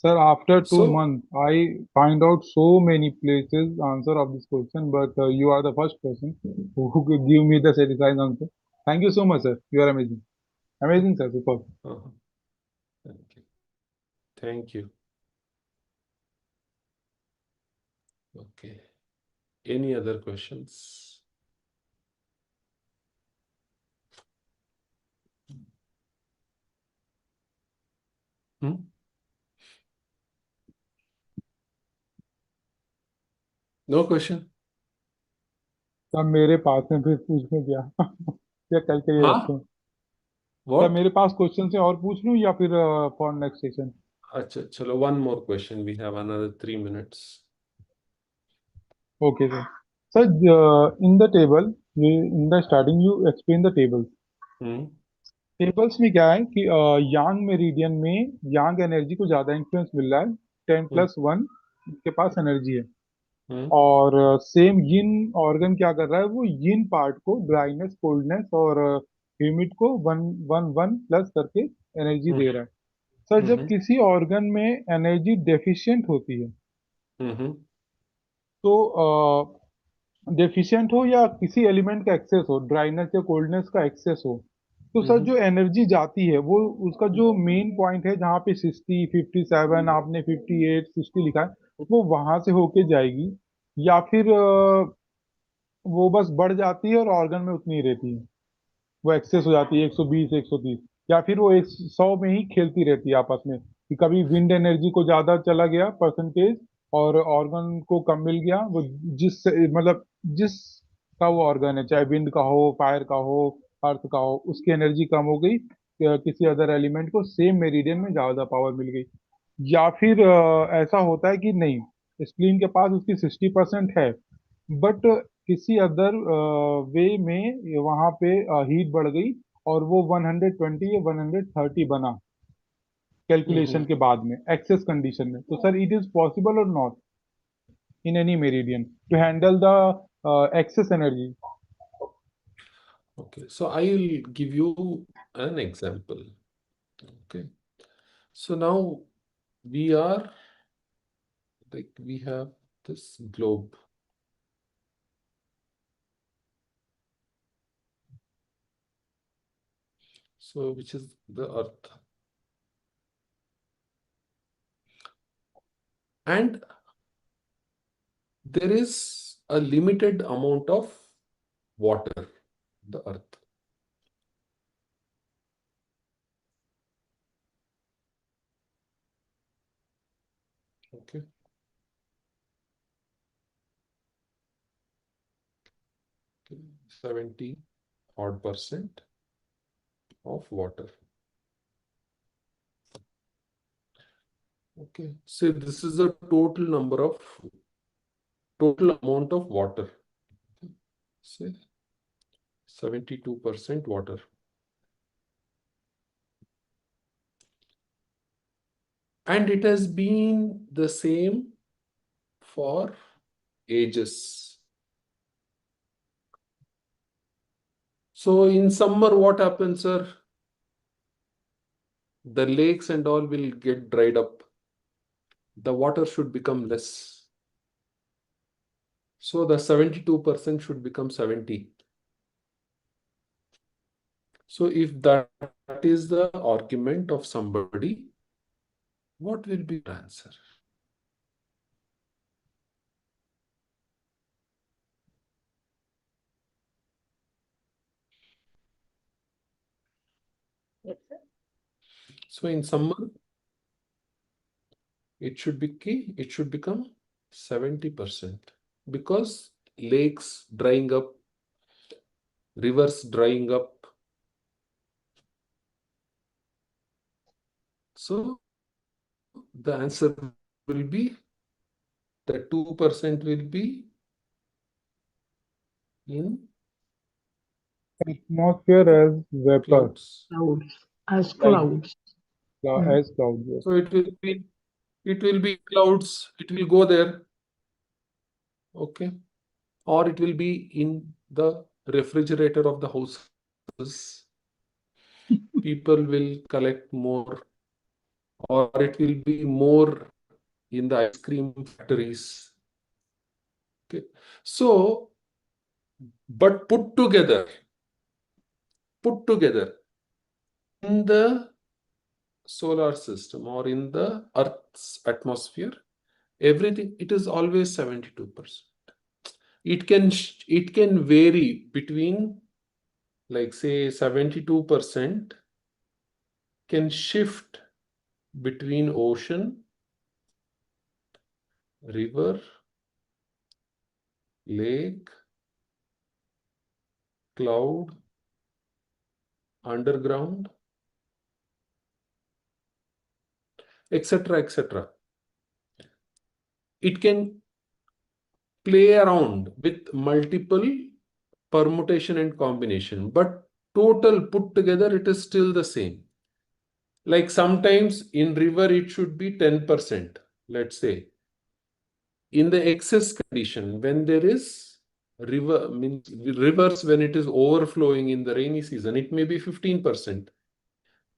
Sir, after 2 months, I find out so many places answer of this question, but you are the first person who could give me the satisfying answer. Thank you so much, sir. You are amazing. Amazing, sir. Super. Thank you. Thank you. Okay. Any other questions? No question? सब मेरे पास में फिर पूछने क्या या कल के लिए हाँ? रखते हैं What? सब मेरे पास क्वेश्चन है और पूछ लूं या फिर फॉर नेक्स्ट सेशन अच्छा, चलो, one more question. We have another 3 minutes. Okay, sir. Sir, in the table, in the starting, you explain the tables. Tables में क्या है कि यांग मेरिडियन में यांग एनर्जी को ज्यादा इन्फ्लुएंस मिल रहा है 10+1 के पास एनर्जी है और सेम यिन ऑर्गन क्या कर रहा है वो यिन पार्ट को ड्राइनेस कोल्डनेस और ह्यूमिड को 1 प्लस करके एनर्जी दे रहा है सर जब किसी ऑर्गन में एनर्जी डेफिशिएंट होती है तो डेफिशिएंट हो या किसी एलिमेंट का एक्सेस हो ड्राइनेस या कोल्डनेस का एक्सेस हो तो सर जो एनर्जी जाती है वो उसका जो मेन पॉइंट है जहाँ पे 60 57 आपने 58 60 लिखा है वो वहां से होके जाएगी या फिर वो बस बढ़ जाती है और ऑर्गन में उतनी ही रहती है वो एक्सेस हो जाती है 120 130 या फिर वो 100 में ही खेलती रहती है आपस में कि कभी विंड एनर्जी को ज्यादा चला गया परसेंटेज और ऑर्गन को कम मिल गया वो जिस का वो ऑर्गन है चाहे विंड का हो फायर का हो अर्थ का हो उसकी एनर्जी कम हो गई किसी अदर एलिमेंट को सेम मेरिडियन में ज्यादा पावर मिल गई या फिर ऐसा होता है कि नहीं स्प्लीन के पास उसकी 60% है बट किसी अदर वे में वहां पे हीट बढ़ गई और वो 120 या 130 बना कैलकुलेशन के बाद में एक्सेस कंडीशन में तो सर इट इज पॉसिबल और not in any meridian to handle the excess energy. Okay, so I will give you an example. Okay, so now we have this globe. So which is the earth. And there is a limited amount of water, the earth. Okay. Okay. 70% of water. Okay, so this is the total amount of water. Say 72% water. And it has been the same for ages. So in summer, what happens, sir? The lakes and all will get dried up. The water should become less. So the 72% should become 70. So if that is the argument of somebody, what will be the answer? Yes, sir. So in summer, it should become 70% because lakes drying up, rivers drying up. So the answer will be the 2% will be in Atmosphere as vapor, clouds. Clouds. As like clouds. as clouds. Yes. So it will be clouds, it will go there. Okay. Or it will be in the refrigerator of the houses. People will collect more, or it will be more in the ice cream factories. Okay. So, but put together in the solar system or in the Earth's atmosphere, everything, it is always 72%. It can vary between, like say 72% can shift between ocean, river, lake, cloud, underground, etc., etc. It can play around with multiple permutation and combination, but total put together, it is still the same. Like sometimes in river, it should be 10%, let's say. In the excess condition, when there is rivers, when it is overflowing in the rainy season, it may be 15%.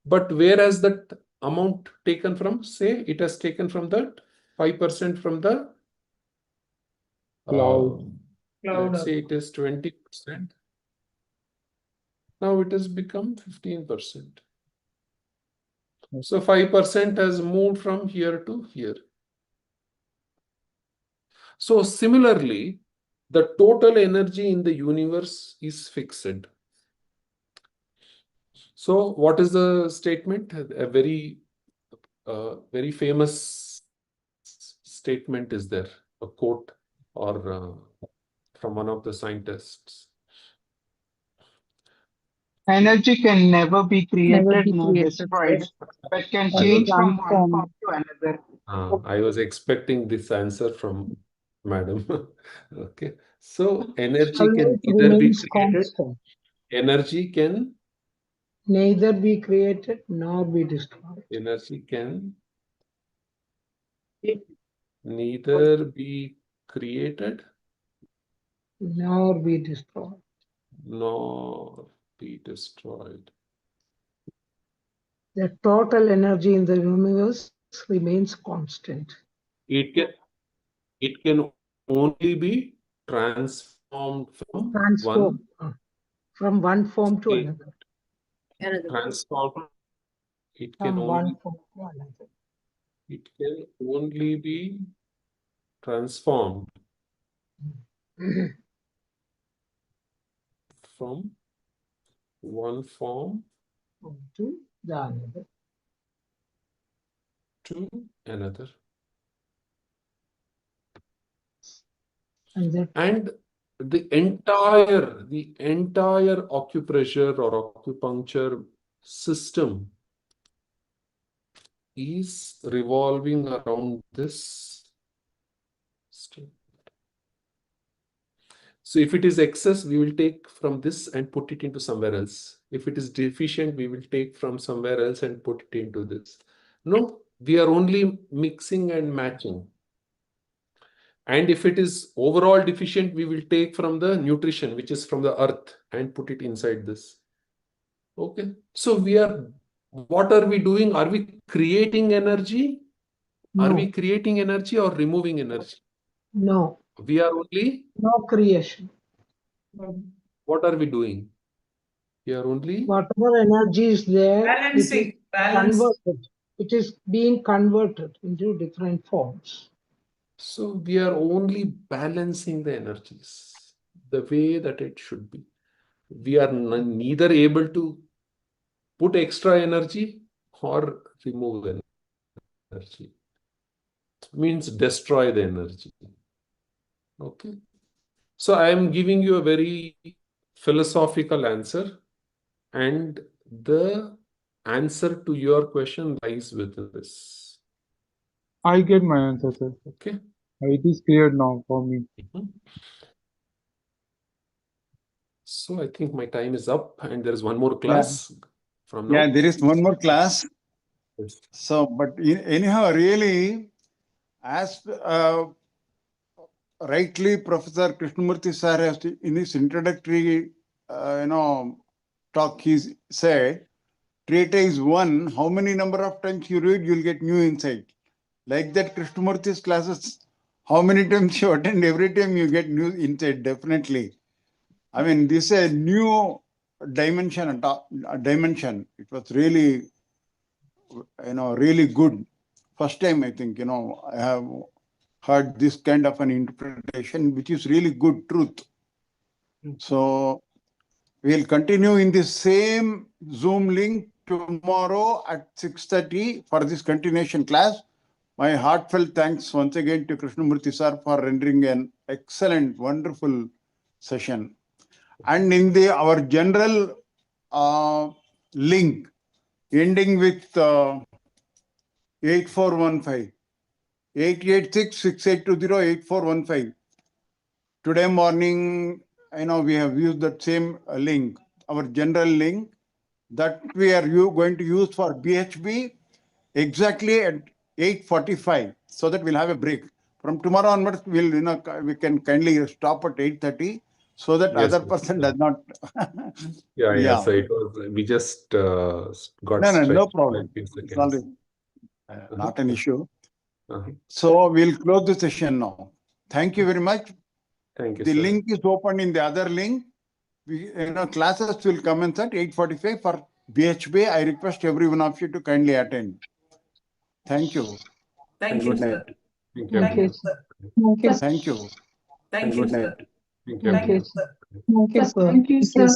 But whereas that amount taken from, say, it has taken from that 5% from the Cloud. let's say it is 20%. Now it has become 15%. So 5% has moved from here to here. So similarly, the total energy in the universe is fixed. So what is the statement? A very famous statement is there, a quote or from one of the scientists. Energy can never be created Never be nor created, destroyed, sir. but can I change was- from one Transformed. form to another. I was expecting this answer from Madam. Okay. So energy can Always either be remains created, constant. energy can Neither be created nor be destroyed. neither be created Nor be destroyed. nor be destroyed. The total energy in the universe remains constant. It can only be transformed from Transformed from one form to state. another. Transformed. It can From only one form to another. it can only be transformed from one form To the another. to another. And the entire acupressure or acupuncture system is revolving around this statement. So if it is excess, we will take from this and put it into somewhere else. If it is deficient, we will take from somewhere else and put it into this. No, we are only mixing and matching. And if it is overall deficient, we will take from the nutrition, which is from the earth, and put it inside this. Okay. So what are we doing? Are we creating energy? No. Are we creating energy or removing energy? No. We are only. No creation. What are we doing? We are only. Whatever energy is there, Balancing. converted. It is being converted into different forms. So we are only balancing the energies the way that it should be. We are neither able to put extra energy or remove energy. Means destroy the energy. Okay. So I am giving you a very philosophical answer, and the answer to your question lies within this. I get my answer, sir. Okay. It is clear now for me. So I think my time is up, and there is one more class from now. Yeah, there is one more class. Yes. So, but anyhow, really, as rightly Professor Krishnamurthy sir has in his introductory, talk, he said, Treta is one. How many number of times you read, you'll get new insight. Like that, Krishnamurthy's classes, how many times you attend, every time you get new insight, definitely. I mean, this is a new dimension. It was really, really good. First time, I think, I have heard this kind of an interpretation, which is really good truth. So we'll continue in the same Zoom link tomorrow at 6:30 for this continuation class. My heartfelt thanks once again to Krishnamurthy sir for rendering an excellent, wonderful session. And in our general link ending with 8415, 886-6820-8415. Today morning, we have used that same link, our general link that we are going to use for BHB exactly at 8:45, so that we'll have a break. From tomorrow onwards, we can kindly stop at 8:30 so that Yes, other person does not. Yeah. So it was, we just got No stretched problem. by a few It's seconds. already, not an issue. Uh-huh. So we'll close the session now. Thank you very much. Thank you, The sir. link is open in the other link. Classes will commence at 8:45 for BHB. I request every one of you to kindly attend. Thank you. Thank you, Good sir. night. Thank Thank you. you, sir. Thank you. Thank Good you, night. sir. Thank you. Thank you, sir. Thank you, sir. Thank you, sir.